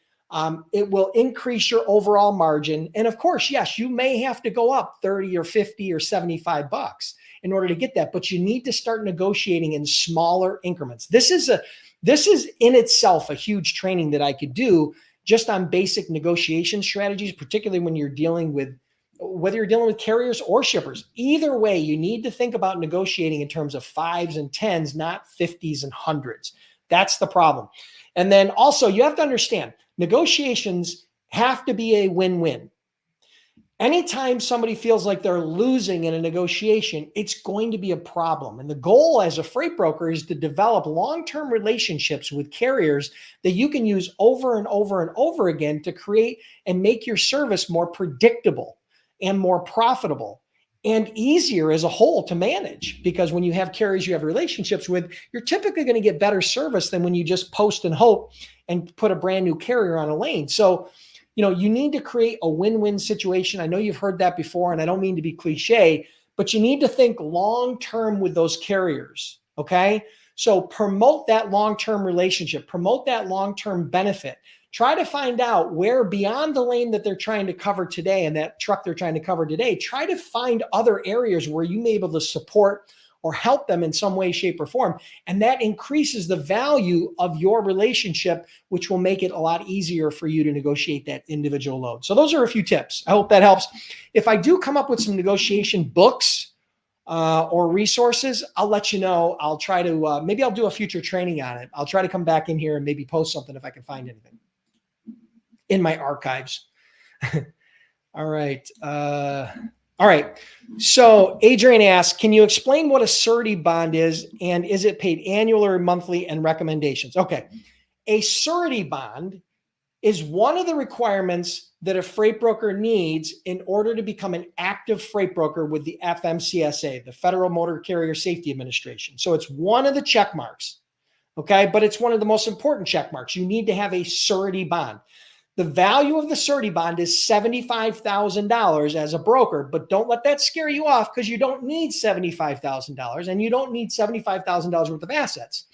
It will increase your overall margin. And of course, yes, you may have to go up 30 or 50 or $75 in order to get that, but you need to start negotiating in smaller increments. This is in itself a huge training that I could do just on basic negotiation strategies, particularly when you're dealing with, whether you're dealing with carriers or shippers. Either way, you need to think about negotiating in terms of 5s and 10s, not 50s and 100s. That's the problem. And then also, you have to understand, negotiations have to be a win-win. Anytime somebody feels like they're losing in a negotiation, it's going to be a problem. And the goal as a freight broker is to develop long-term relationships with carriers that you can use over and over and over again to create and make your service more predictable and more profitable and easier as a whole to manage. Because when you have carriers you have relationships with, you're typically going to get better service than when you just post and hope and put a brand new carrier on a lane. So, you need to create a win-win situation. I know you've heard that before, and I don't mean to be cliche, but you need to think long-term with those carriers. Okay. So promote that long-term relationship, promote that long-term benefit. Try to find out where beyond the lane that they're trying to cover today and that truck they're trying to cover today, try to find other areas where you may be able to support or help them in some way, shape, or form. And that increases the value of your relationship, which will make it a lot easier for you to negotiate that individual load. So those are a few tips. I hope that helps. If I do come up with some negotiation books or resources, I'll let you know. I'll try to, maybe I'll do a future training on it. I'll try to come back in here and maybe post something if I can find anything in my archives. All right. All right. So Adrian asks, can you explain what a surety bond is and is it paid annual or monthly and recommendations? Okay. A surety bond is one of the requirements that a freight broker needs in order to become an active freight broker with the FMCSA, the Federal Motor Carrier Safety Administration. So it's one of the check marks. Okay. But it's one of the most important check marks. You need to have a surety bond. The value of the surety bond is $75,000 as a broker, but don't let that scare you off because you don't need $75,000 and you don't need $75,000 worth of assets.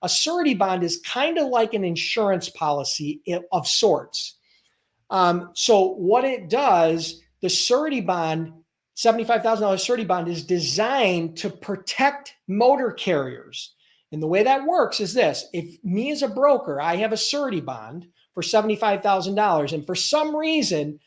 A surety bond is kind of like an insurance policy of sorts. So what it does, the surety bond, $75,000 surety bond is designed to protect motor carriers. And the way that works is this: if me as a broker, I have a surety bond for $75,000. And for some reason,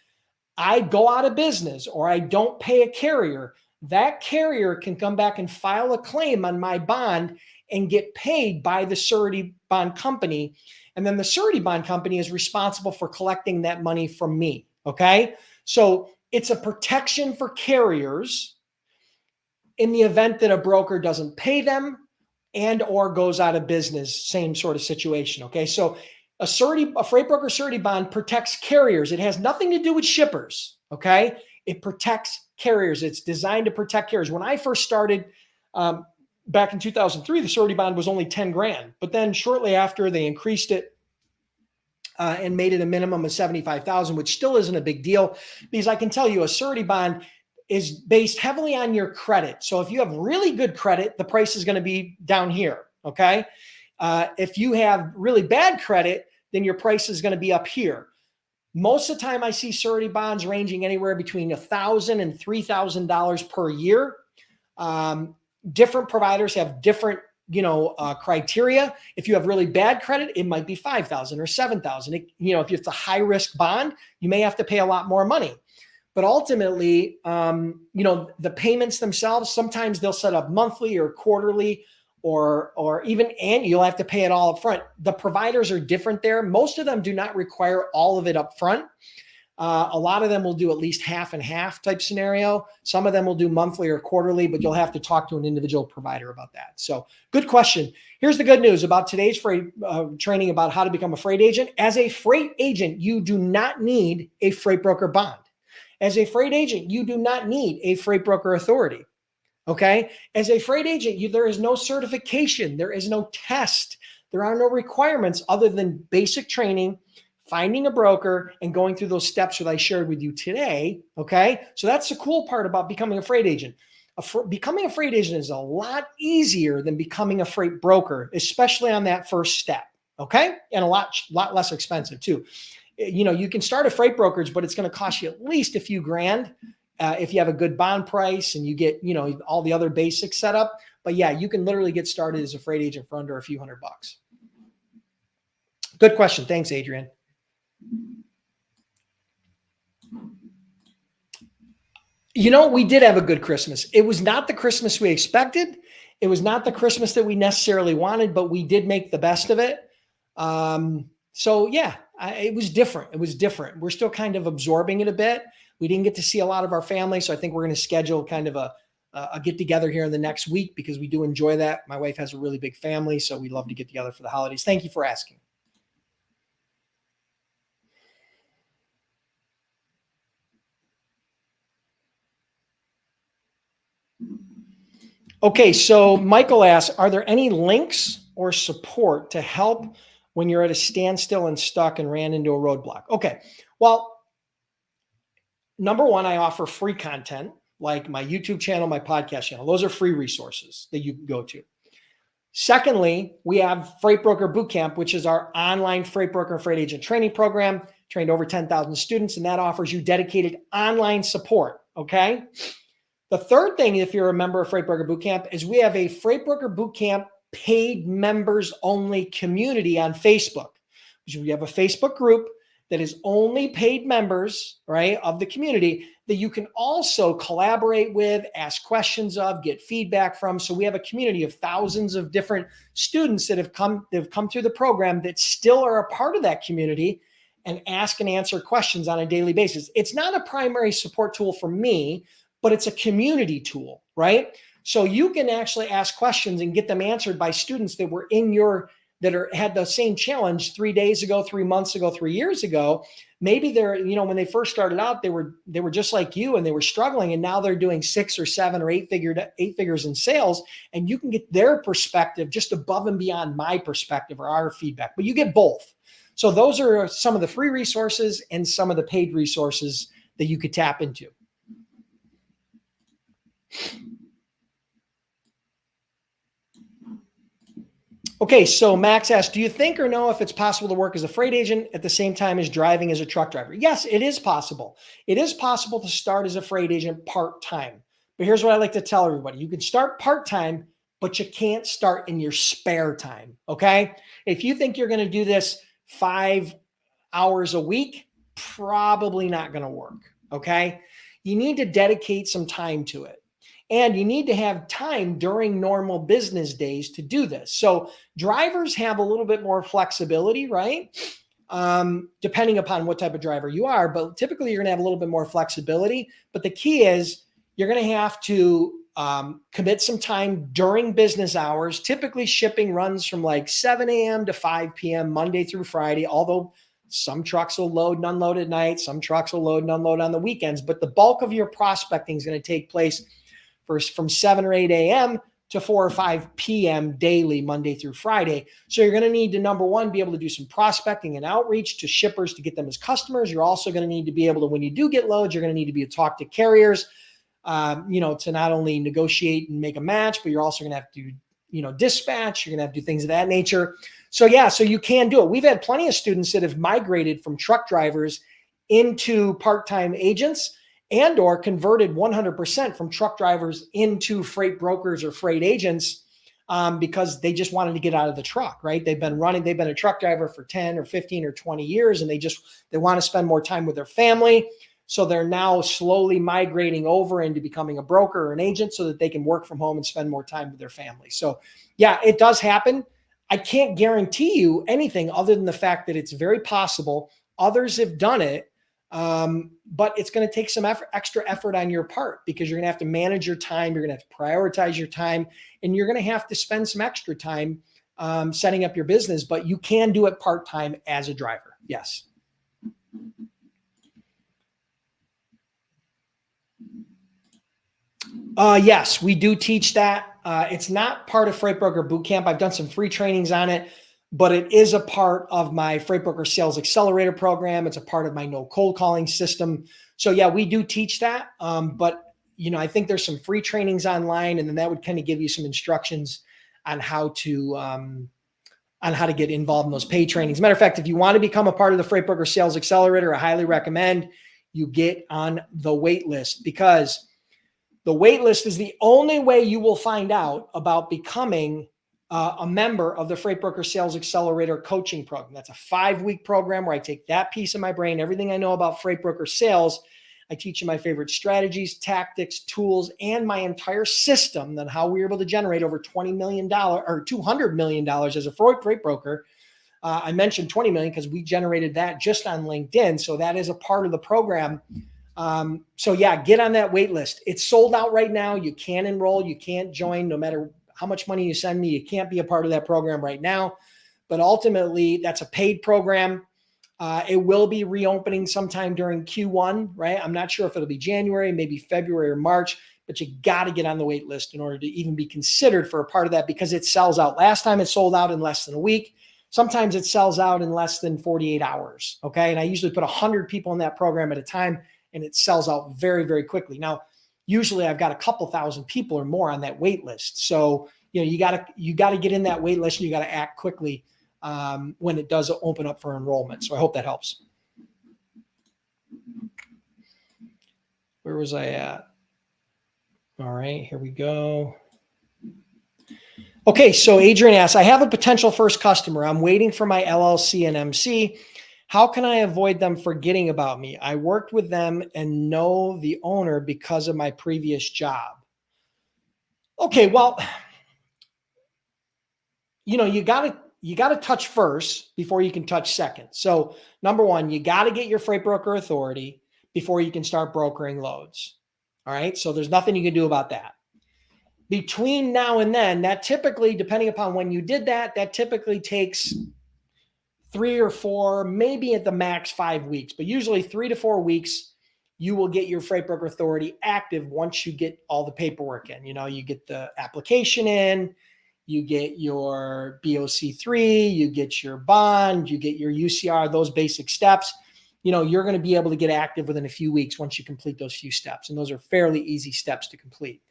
I go out of business or I don't pay a carrier, that carrier can come back and file a claim on my bond and get paid by the surety bond company. And then the surety bond company is responsible for collecting that money from me. Okay. So it's a protection for carriers in the event that a broker doesn't pay them and or goes out of business, same sort of situation. Okay. So a freight broker surety bond protects carriers. It has nothing to do with shippers. Okay. It protects carriers. It's designed to protect carriers. When I first started back in 2003, the surety bond was only 10 grand, but then shortly after they increased it and made it a minimum of 75,000, which still isn't a big deal because I can tell you a surety bond is based heavily on your credit. So if you have really good credit, the price is going to be down here. Okay. If you have really bad credit, then your price is going to be up here. Most of the time I see surety bonds ranging anywhere between $1,000 and $3,000 per year. Different providers have different, criteria. If you have really bad credit, it might be $5,000 or $7,000. If it's a high risk bond, you may have to pay a lot more money. But ultimately, the payments themselves, sometimes they'll set up monthly or quarterly or even annual. You'll have to pay it all up front. The providers are different there. Most of them do not require all of it up front. A lot of them will do at least half and half type scenario. Some of them will do monthly or quarterly, but you'll have to talk to an individual provider about that. So good question. Here's the good news about today's freight training about how to become a freight agent. As a freight agent, you do not need a freight broker bond. As a freight agent, you do not need a freight broker authority. Okay. As a freight agent, there is no certification. There is no test. There are no requirements other than basic training, finding a broker, and going through those steps that I shared with you today. Okay. So that's the cool part about becoming a freight agent. Becoming a freight agent is a lot easier than becoming a freight broker, especially on that first step. Okay. And a lot less expensive too. You can start a freight brokerage, but it's going to cost you at least a few grand. If you have a good bond price and you get, all the other basics set up. But yeah, you can literally get started as a freight agent for under a few $100. Good question. Thanks, Adrian. We did have a good Christmas. It was not the Christmas we expected. It was not the Christmas that we necessarily wanted, but we did make the best of it. So yeah, it was different. It was different. We're still kind of absorbing it a bit. We didn't get to see a lot of our family. So I think we're going to schedule kind of a get together here in the next week because we do enjoy that. My wife has a really big family, so we love to get together for the holidays. Thank you for asking. Okay, so Michael asks, are there any links or support to help when you're at a standstill and stuck and ran into a roadblock? Okay, well, number one, I offer free content. like my YouTube channel, my podcast channel. Those are free resources that you can go to. Secondly, we have Freight Broker Bootcamp, which is our online freight broker and freight agent training program, trained over 10,000 students, and that offers you dedicated online support, okay? The third thing, if you're a member of Freight Broker Bootcamp, is we have a Freight Broker Bootcamp paid members only community on Facebook. We have a Facebook group that is only paid members, right, of the community that you can also collaborate with, ask questions of, get feedback from. So we have a community of thousands of different students that have come through the program that still are a part of that community and ask and answer questions on a daily basis. It's not a primary support tool for me, but it's a community tool, right? So you can actually ask questions and get them answered by students that were in your had the same challenge 3 days ago, 3 months ago, 3 years ago. Maybe they're, when they first started out, they were just like you and they were struggling, and now they're doing 6 or 7 or 8 figures in sales, and you can get their perspective just above and beyond my perspective or our feedback, but you get both. So those are some of the free resources and some of the paid resources that you could tap into. Okay, so Max asks, do you think or know if it's possible to work as a freight agent at the same time as driving as a truck driver? Yes, it is possible. It is possible to start as a freight agent part-time. But here's what I like to tell everybody. You can start part-time, but you can't start in your spare time, okay? If you think you're going to do this 5 hours a week, probably not going to work, okay? You need to dedicate some time to it. And you need to have time during normal business days to do this. So drivers have a little bit more flexibility, right? Depending upon what type of driver you are, but typically you're going to have a little bit more flexibility. But the key is you're going to have to commit some time during business hours. Typically shipping runs from like 7 a.m. to 5 p.m. Monday through Friday, although some trucks will load and unload at night. Some trucks will load and unload on the weekends. But the bulk of your prospecting is going to take place from 7 or 8 a.m. to 4 or 5 p.m. daily, Monday through Friday. So you're going to need to, number one, be able to do some prospecting and outreach to shippers to get them as customers. You're also going to need to be able to, when you do get loads, you're going to need to be able to talk to carriers, to not only negotiate and make a match, but you're also going to have to, dispatch. You're going to have to do things of that nature. So yeah, so you can do it. We've had plenty of students that have migrated from truck drivers into part-time agents, and or converted 100% from truck drivers into freight brokers or freight agents because they just wanted to get out of the truck, right? They've been a truck driver for 10 or 15 or 20 years, and they want to spend more time with their family. So they're now slowly migrating over into becoming a broker or an agent so that they can work from home and spend more time with their family. So yeah, it does happen. I can't guarantee you anything other than the fact that it's very possible. Others have done it. But it's going to take some extra effort on your part because you're going to have to manage your time. You're going to have to prioritize your time, and you're going to have to spend some extra time setting up your business, but you can do it part-time as a driver. Yes. Yes, we do teach that. It's not part of Freight Broker Bootcamp. I've done some free trainings on it, but it is a part of my Freight Broker Sales Accelerator program. It's a part of my no cold calling system. So yeah, we do teach that. But I think there's some free trainings online, and then that would kind of give you some instructions on how to get involved in those paid trainings. Matter of fact, if you want to become a part of the Freight Broker Sales Accelerator, I highly recommend you get on the wait list, because the wait list is the only way you will find out about becoming a member of the Freight Broker Sales Accelerator coaching program. That's a 5-week program where I take that piece of my brain, everything I know about freight broker sales. I teach you my favorite strategies, tactics, tools, and my entire system on how we were able to generate over $20 million or $200 million as a freight broker. I mentioned 20 million because we generated that just on LinkedIn. So that is a part of the program. So yeah, get on that wait list. It's sold out right now. You can't enroll. You can't join no matter how much money you send me. You can't be a part of that program right now, but ultimately that's a paid program. It will be reopening sometime during Q1, right? I'm not sure if it'll be January, maybe February or March, but you got to get on the wait list in order to even be considered for a part of that, because it sells out. Last time it sold out in less than a week. Sometimes it sells out in less than 48 hours. Okay. And I usually put 100 people in that program at a time, and it sells out very, very quickly. Now, usually I've got a couple thousand people or more on that wait list. So, you gotta get in that wait list, and you gotta act quickly when it does open up for enrollment. So I hope that helps. Where was I at? All right, here we go. Okay, so Adrian asks, I have a potential first customer. I'm waiting for my LLC and MC. How can I avoid them forgetting about me? I worked with them and know the owner because of my previous job. Okay, well, you gotta touch first before you can touch second. So number one, you gotta get your freight broker authority before you can start brokering loads. All right, so there's nothing you can do about that. Between now and then, that typically, depending upon when you did that typically takes 3 or 4, maybe at the max 5 weeks, but usually 3 to 4 weeks, you will get your freight broker authority active once you get all the paperwork in. You get the application in, you get your BOC3, you get your bond, you get your UCR, those basic steps. You're going to be able to get active within a few weeks once you complete those few steps. And those are fairly easy steps to complete.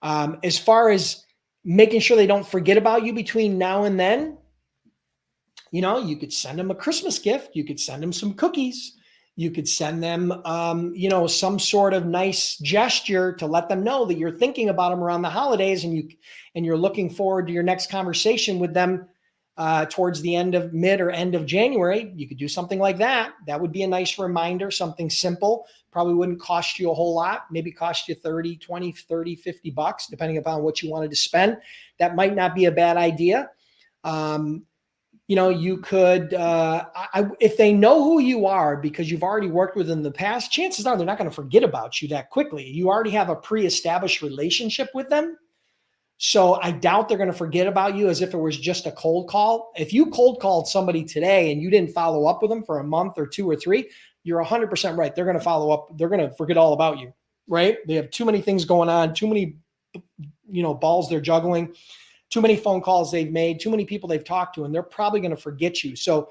As far as making sure they don't forget about you between now and then, you could send them a Christmas gift. You could send them some cookies. You could send them, some sort of nice gesture to let them know that you're thinking about them around the holidays, and you're looking forward to your next conversation with them towards the mid or end of January. You could do something like that. That would be a nice reminder, something simple. Probably wouldn't cost you a whole lot. Maybe cost you 30, 20, 30, 50 bucks, depending upon what you wanted to spend. That might not be a bad idea. You could, if they know who you are because you've already worked with them in the past, chances are they're not going to forget about you that quickly. You already have a pre-established relationship with them. So I doubt they're going to forget about you as if it was just a cold call. If you cold called somebody today and you didn't follow up with them for a month or 2 or 3, you're 100% right. They're going to follow up. They're going to forget all about you, right? They have too many things going on, too many, balls they're juggling, too many phone calls they've made, too many people they've talked to, and they're probably going to forget you. So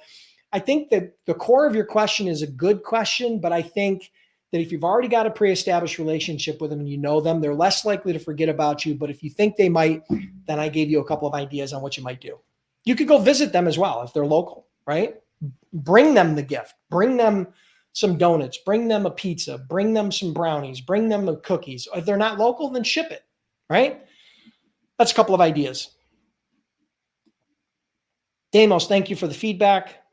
I think that the core of your question is a good question, but I think that if you've already got a pre-established relationship with them and you know them, they're less likely to forget about you. But if you think they might, then I gave you a couple of ideas on what you might do. You could go visit them as well if they're local, right? Bring them the gift. Bring them some donuts. Bring them a pizza. Bring them some brownies. Bring them the cookies. If they're not local, then ship it, right? That's a couple of ideas. Damos, thank you for the feedback.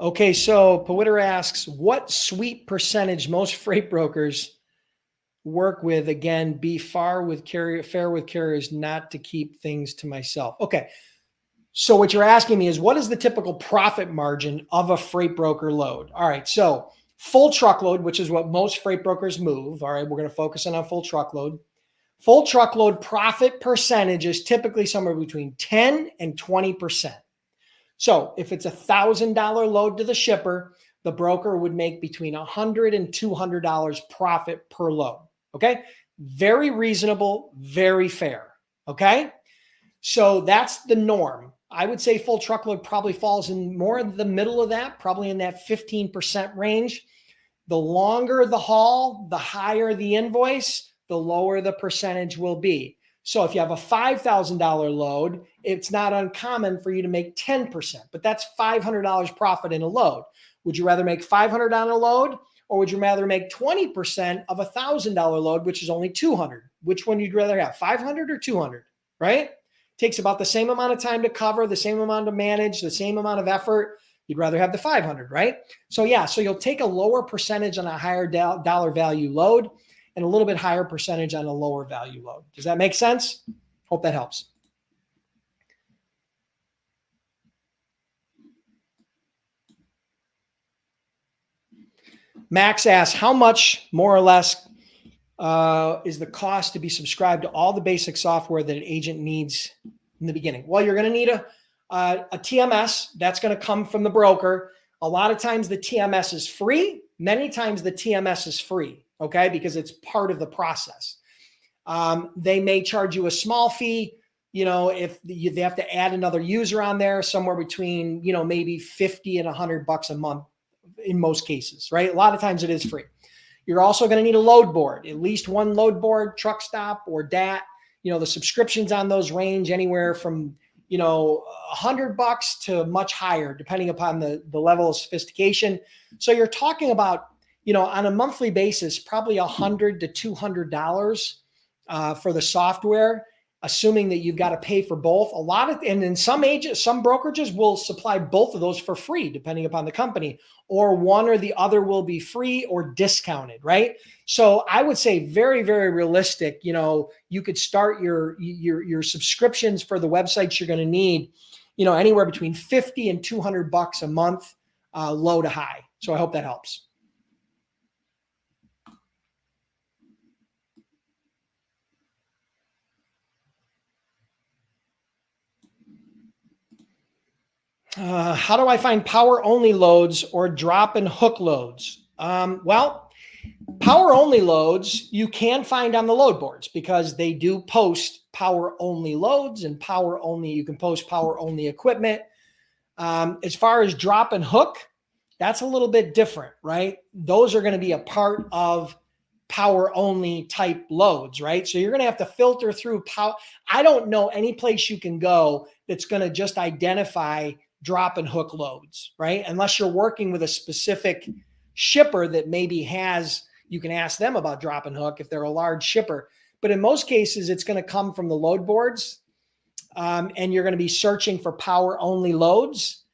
Okay, so Powitter asks, what sweet percentage most freight brokers work with? Again, be fair with carriers, not to keep things to myself. Okay, so what you're asking me is, what is the typical profit margin of a freight broker load? All right, so full truckload, which is what most freight brokers move. All right, we're going to focus on full truckload. Full truckload profit percentage is typically somewhere between 10 and 20%. So if it's $1,000 load to the shipper, the broker would make between $100 and $200 profit per load. Okay. Very reasonable, very fair. Okay. So that's the norm. I would say full truckload probably falls in more in the middle of that, probably in that 15% range. The longer the haul, the higher the invoice, the lower the percentage will be. So if you have a $5,000 load, it's not uncommon for you to make 10%, but that's $500 profit in a load. Would you rather make $500 on a load, or would you rather make 20% of a $1,000 load, which is only $200? Which one you'd rather have, 500 or 200, right? Takes about the same amount of time to cover, the same amount to manage, the same amount of effort. You'd rather have the 500, right? So yeah, so you'll take a lower percentage on a higher dollar value load and a little bit higher percentage on a lower value load. Does that make sense? Hope that helps. Max asks, how much more or less is the cost to be subscribed to all the basic software that an agent needs in the beginning? Well, you're going to need a TMS. That's going to come from the broker. A lot of times the TMS is free. Many times the TMS is free. Okay, because it's part of the process. They may charge you a small fee, if they have to add another user on there, somewhere between, maybe $50 and $100 a month in most cases, right? A lot of times it is free. You're also going to need a load board, at least one load board, truck stop or DAT. The subscriptions on those range anywhere from, $100 to much higher, depending upon the level of sophistication. So you're talking about, on a monthly basis, probably $100 to $200 for the software, assuming that you've got to pay for both. And in some brokerages will supply both of those for free, depending upon the company, or one or the other will be free or discounted, right? So I would say very, very realistic. You could start your subscriptions for the websites you're going to need, anywhere between $50 and $200 a month, low to high. So I hope that helps. How do I find power only loads or drop and hook loads? Well, power only loads you can find on the load boards because they do post power only loads and you can post power only equipment. As far as drop and hook, that's a little bit different, right? Those are going to be a part of power only type loads, right? So you're going to have to filter through power. I don't know any place you can go that's going to just identify drop and hook loads, right? Unless you're working with a specific shipper that maybe you can ask them about drop and hook if they're a large shipper. But in most cases, it's going to come from the load boards, and you're going to be searching for power only loads.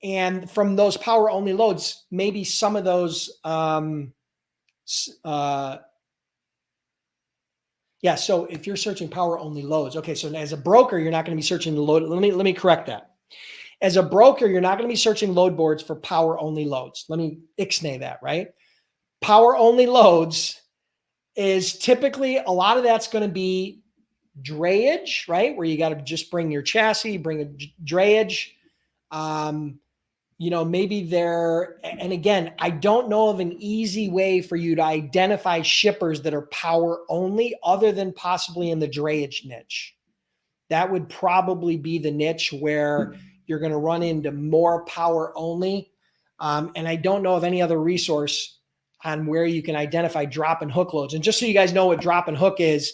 And from those power only loads, maybe some of those, so if you're searching power only loads, okay. So as a broker, you're not going to be searching the load. Let me correct that. As a broker, you're not going to be searching load boards for power only loads. Let me ixnay that, right? Power only loads is typically, a lot of that's going to be drayage, right? Where you got to just bring your chassis, bring a drayage. Maybe and again, I don't know of an easy way for you to identify shippers that are power only other than possibly in the drayage niche. That would probably be the niche where you're going to run into more power only. And I don't know of any other resource on where you can identify drop and hook loads. And just so you guys know what drop and hook is,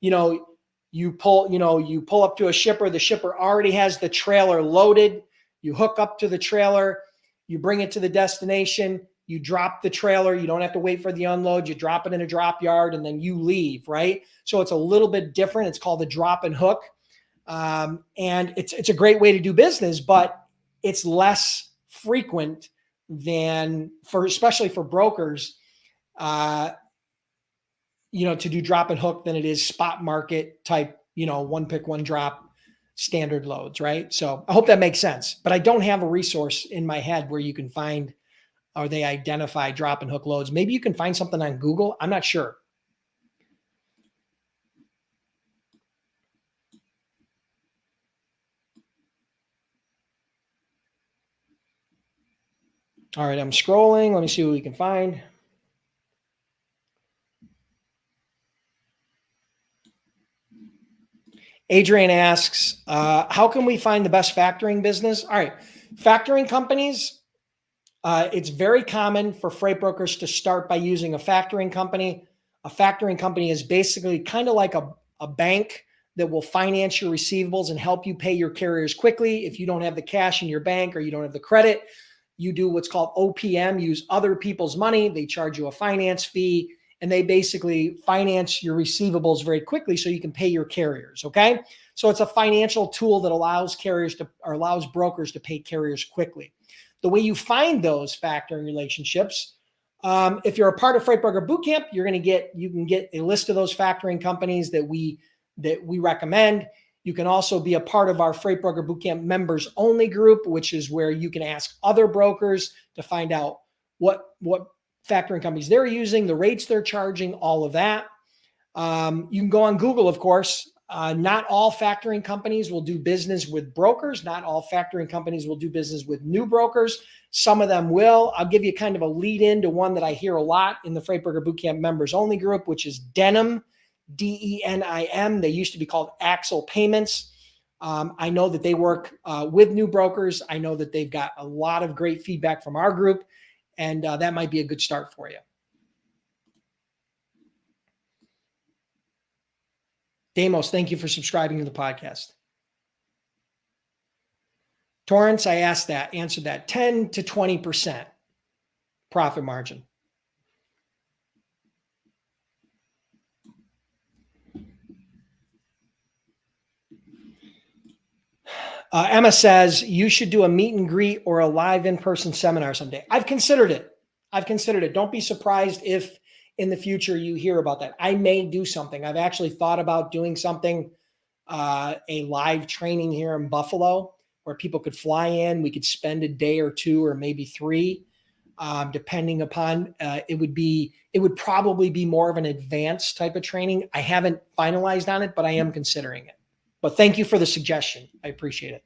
you pull up to a shipper, the shipper already has the trailer loaded. You hook up to the trailer, you bring it to the destination, you drop the trailer. You don't have to wait for the unload. You drop it in a drop yard and then you leave, right? So it's a little bit different. It's called a drop and hook. And it's a great way to do business, but it's less frequent than especially for brokers, to do drop and hook than it is spot market type, one pick, one drop standard loads, right? So I hope that makes sense, but I don't have a resource in my head where you can find, or they identify drop and hook loads. Maybe you can find something on Google. I'm not sure. All right, I'm scrolling. Let me see what we can find. Adrian asks, how can we find the best factoring business? All right, factoring companies, it's very common for freight brokers to start by using a factoring company. A factoring company is basically kind of like a bank that will finance your receivables and help you pay your carriers quickly. If you don't have the cash in your bank or you don't have the credit, you do what's called OPM, use other people's money. They charge you a finance fee, and they basically finance your receivables very quickly so you can pay your carriers, okay? So it's a financial tool that allows brokers to pay carriers quickly. The way you find those factoring relationships, if you're a part of Freight Broker Bootcamp, you can get a list of those factoring companies that we recommend. You can also be a part of our Freight Broker Bootcamp members only group, which is where you can ask other brokers to find out what factoring companies they're using, the rates they're charging, all of that. You can go on Google, of course. Not all factoring companies will do business with brokers. Not all factoring companies will do business with new brokers. Some of them will. I'll give you kind of a lead in to one that I hear a lot in the Freight Broker Bootcamp members only group, which is Denim, DENIM. They used to be called Axle Payments. I know that they work with new brokers. I know that they've got a lot of great feedback from our group. And that might be a good start for you. Damos, thank you for subscribing to the podcast. Torrance, I answered that 10 to 20% profit margin. Emma says, you should do a meet and greet or a live in-person seminar someday. I've considered it. Don't be surprised if in the future you hear about that. I may do something. I've actually thought about doing something, a live training here in Buffalo where people could fly in. We could spend a day or two or maybe 3, depending upon, it would probably be more of an advanced type of training. I haven't finalized on it, but I am considering it. But thank you for the suggestion. I appreciate it.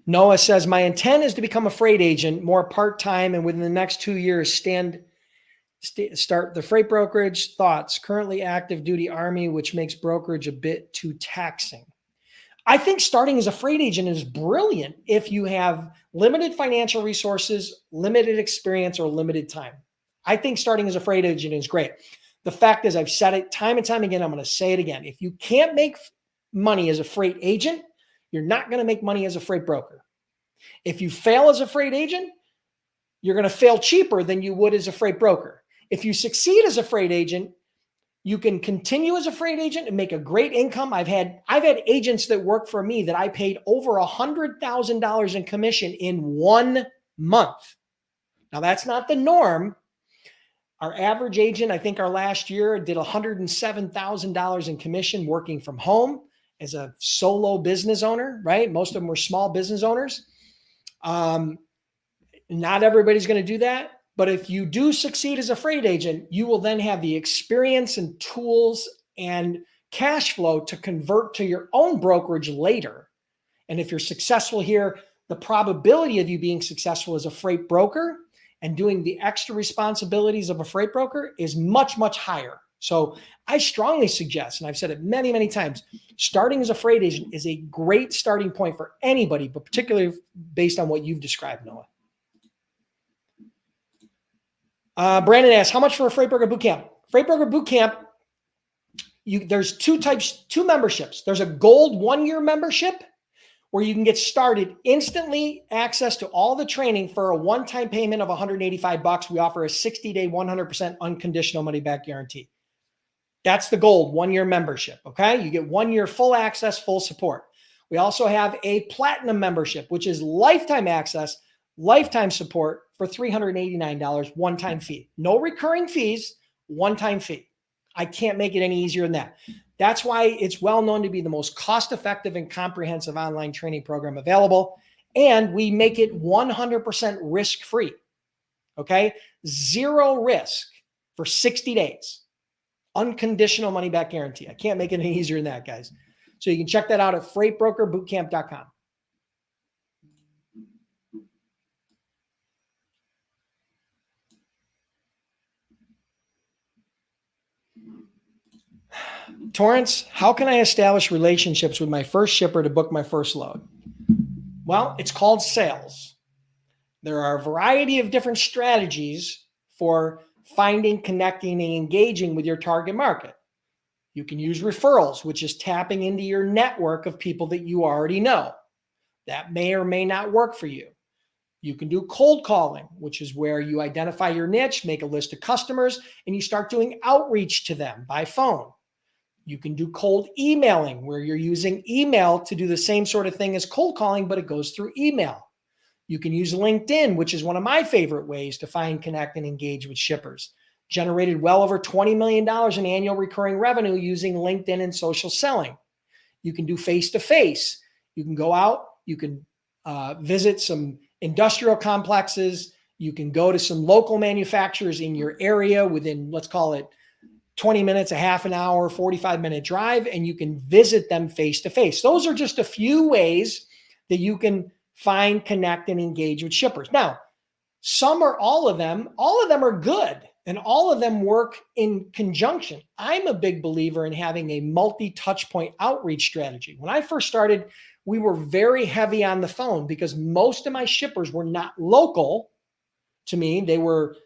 Noah says, my intent is to become a freight agent, more part-time, and within the next 2 years, start the freight brokerage. Thoughts, currently active duty Army, which makes brokerage a bit too taxing. I think starting as a freight agent is brilliant if you have limited financial resources, limited experience, or limited time. I think starting as a freight agent is great. The fact is, I've said it time and time again, I'm going to say it again. If you can't make money as a freight agent, you're not going to make money as a freight broker. If you fail as a freight agent, you're going to fail cheaper than you would as a freight broker. If you succeed as a freight agent, you can continue as a freight agent and make a great income. I've had agents that work for me that I paid over $100,000 in commission in 1 month. Now, that's not the norm. Our average agent, I think our last year did $107,000 in commission working from home as a solo business owner, right? Most of them were small business owners. Not everybody's going to do that. But if you do succeed as a freight agent, you will then have the experience and tools and cash flow to convert to your own brokerage later. And if you're successful here, the probability of you being successful as a freight broker and doing the extra responsibilities of a freight broker is much, much higher. So I strongly suggest, and I've said it many, many times, starting as a freight agent is a great starting point for anybody, but particularly based on what you've described, Noah. Brandon asks, how much for a Freight Broker Bootcamp? Freight Broker Bootcamp, there's two memberships. There's a gold 1-year membership where you can get started instantly, access to all the training for a one-time payment of $185. We offer a 60-day, 100% unconditional money-back guarantee. That's the gold 1-year membership, okay? You get 1 year full access, full support. We also have a platinum membership, which is lifetime access, lifetime support for $389, one-time fee. No recurring fees, one-time fee. I can't make it any easier than that. That's why it's well known to be the most cost-effective and comprehensive online training program available. And we make it 100% risk-free, okay? 0 risk for 60 days. Unconditional money-back guarantee. I can't make it any easier than that, guys. So you can check that out at freightbrokerbootcamp.com. Torrance, how can I establish relationships with my first shipper to book my first load? Well, it's called sales. There are a variety of different strategies for finding, connecting, and engaging with your target market. You can use referrals, which is tapping into your network of people that you already know. That may or may not work for you. You can do cold calling, which is where you identify your niche, make a list of customers, and you start doing outreach to them by phone. You can do cold emailing, where you're using email to do the same sort of thing as cold calling, but it goes through email. You can use LinkedIn, which is one of my favorite ways to find, connect, and engage with shippers. Generated well over $20 million in annual recurring revenue using LinkedIn and social selling. You can do face-to-face. You can go out. You can visit some industrial complexes. You can go to some local manufacturers in your area within, let's call it, 20 minutes, a half an hour, 45-minute drive, and you can visit them face-to-face. Those are just a few ways that you can find, connect, and engage with shippers. Now, some or all of them are good. And all of them work in conjunction. I'm a big believer in having a multi-touch point outreach strategy. When I first started, we were very heavy on the phone because most of my shippers were not local to me. They were,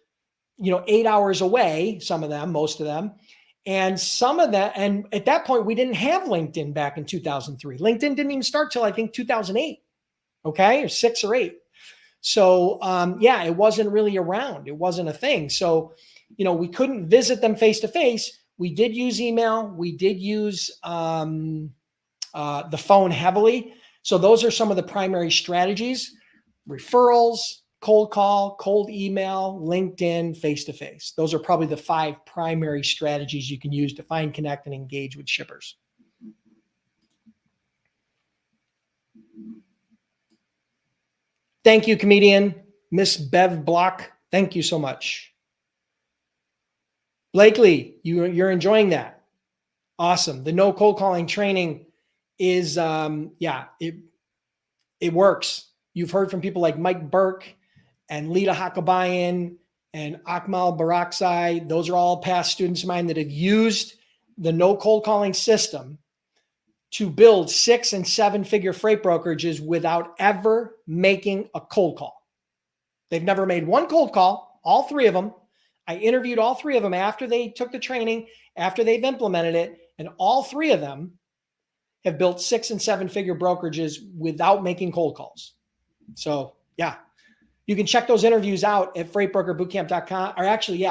8 hours away, some of them, most of them. And some of that, and at that point, we didn't have LinkedIn back in 2003. LinkedIn didn't even start till I think 2008, okay, or 6 or 8. So it wasn't really around. It wasn't a thing. So, we couldn't visit them face to face. We did use email. We did use the phone heavily. So those are some of the primary strategies: referrals, cold call, cold email, LinkedIn, face to face. Those are probably the 5 primary strategies you can use to find, connect, and engage with shippers. Thank you, comedian Miss Bev Block. Thank you so much. Blakely, you're enjoying that. Awesome. The no cold calling training is, it works. You've heard from people like Mike Burke and Lita Hakabayan and Akmal Baraksai. Those are all past students of mine that have used the no cold calling system to build 6- and 7-figure freight brokerages without ever making a cold call. They've never made one cold call, all 3 of them. I interviewed all 3 of them after they took the training, after they've implemented it, and all 3 of them have built 6- and 7-figure brokerages without making cold calls. So yeah, you can check those interviews out at freightbrokerbootcamp.com, or actually,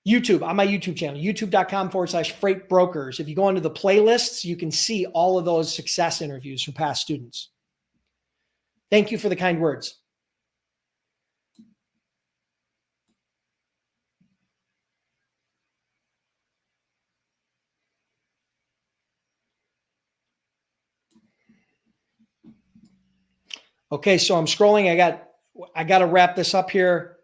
YouTube, on my YouTube channel, youtube.com/freight brokers. If you go into the playlists, you can see all of those success interviews from past students. Thank you for the kind words. Okay, so I'm scrolling. I got to wrap this up here.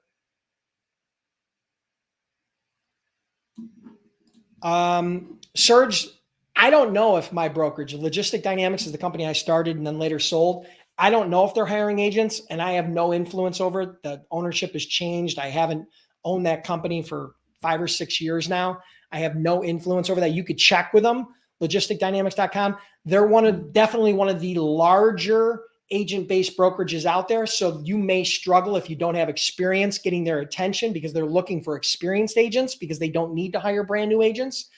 Serge, I don't know if my brokerage, Logistic Dynamics, is the company I started and then later sold. I don't know if they're hiring agents, and I have no influence over it. The ownership has changed. I haven't owned that company for 5 or 6 years now. I have no influence over that. You could check with them, logisticdynamics.com. They're definitely one of the larger agent-based brokerages out there. So you may struggle if you don't have experience getting their attention, because they're looking for experienced agents because they don't need to hire brand new agents.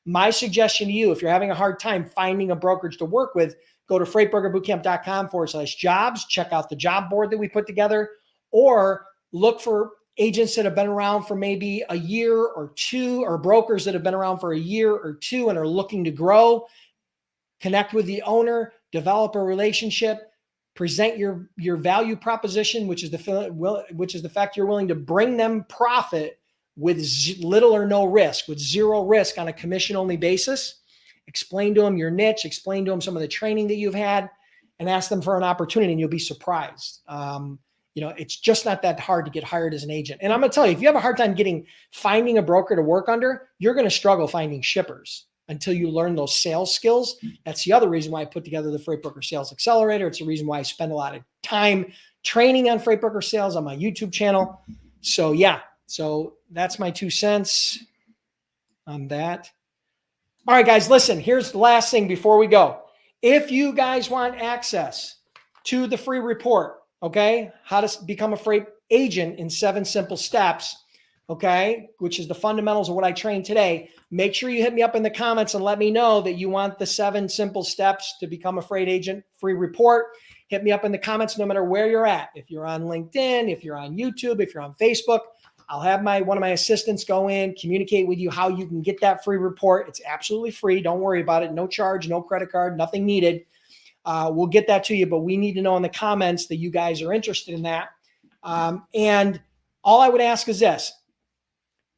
My suggestion to you, if you're having a hard time finding a brokerage to work with, go to freightbrokerbootcamp.com/jobs, check out the job board that we put together, or look for agents that have been around for maybe a year or 2, or brokers that have been around for a year or 2 and are looking to grow. Connect with the owner, develop a relationship, present your value proposition, which is the fact you're willing to bring them profit with little or no risk, with 0 risk on a commission-only basis. Explain to them your niche, explain to them some of the training that you've had, and ask them for an opportunity, and you'll be surprised. It's just not that hard to get hired as an agent. And I'm going to tell you, if you have a hard time finding a broker to work under, you're going to struggle finding shippers until you learn those sales skills. That's the other reason why I put together the Freight Broker Sales Accelerator. It's the reason why I spend a lot of time training on freight broker sales on my YouTube channel. So that's my 2 cents on that. All right, guys, listen, here's the last thing before we go. If you guys want access to the free report, okay, how to become a freight agent in 7 simple steps, okay, which is the fundamentals of what I trained today, make sure you hit me up in the comments and let me know that you want the 7 simple steps to become a freight agent free report. Hit me up in the comments no matter where you're at. If you're on LinkedIn, if you're on YouTube, if you're on Facebook, I'll have one of my assistants go in, communicate with you how you can get that free report. It's absolutely free. Don't worry about it. No charge, no credit card, nothing needed. We'll get that to you, but we need to know in the comments that you guys are interested in that. And all I would ask is this.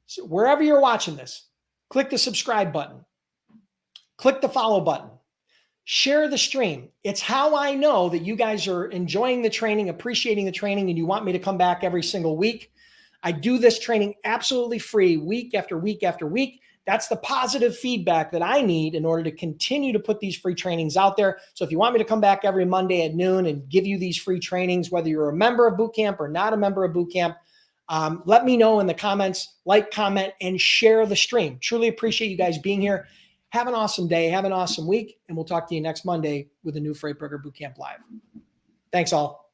So wherever you're watching this, click the subscribe button. Click the follow button. Share the stream. It's how I know that you guys are enjoying the training, appreciating the training, and you want me to come back every single week. I do this training absolutely free week after week after week. That's the positive feedback that I need in order to continue to put these free trainings out there. So if you want me to come back every Monday at noon and give you these free trainings, whether you're a member of Bootcamp or not a member of Bootcamp, Let me know in the comments, like, comment, and share the stream. Truly appreciate you guys being here. Have an awesome day. Have an awesome week. And we'll talk to you next Monday with a new Freight Broker Bootcamp Live. Thanks all.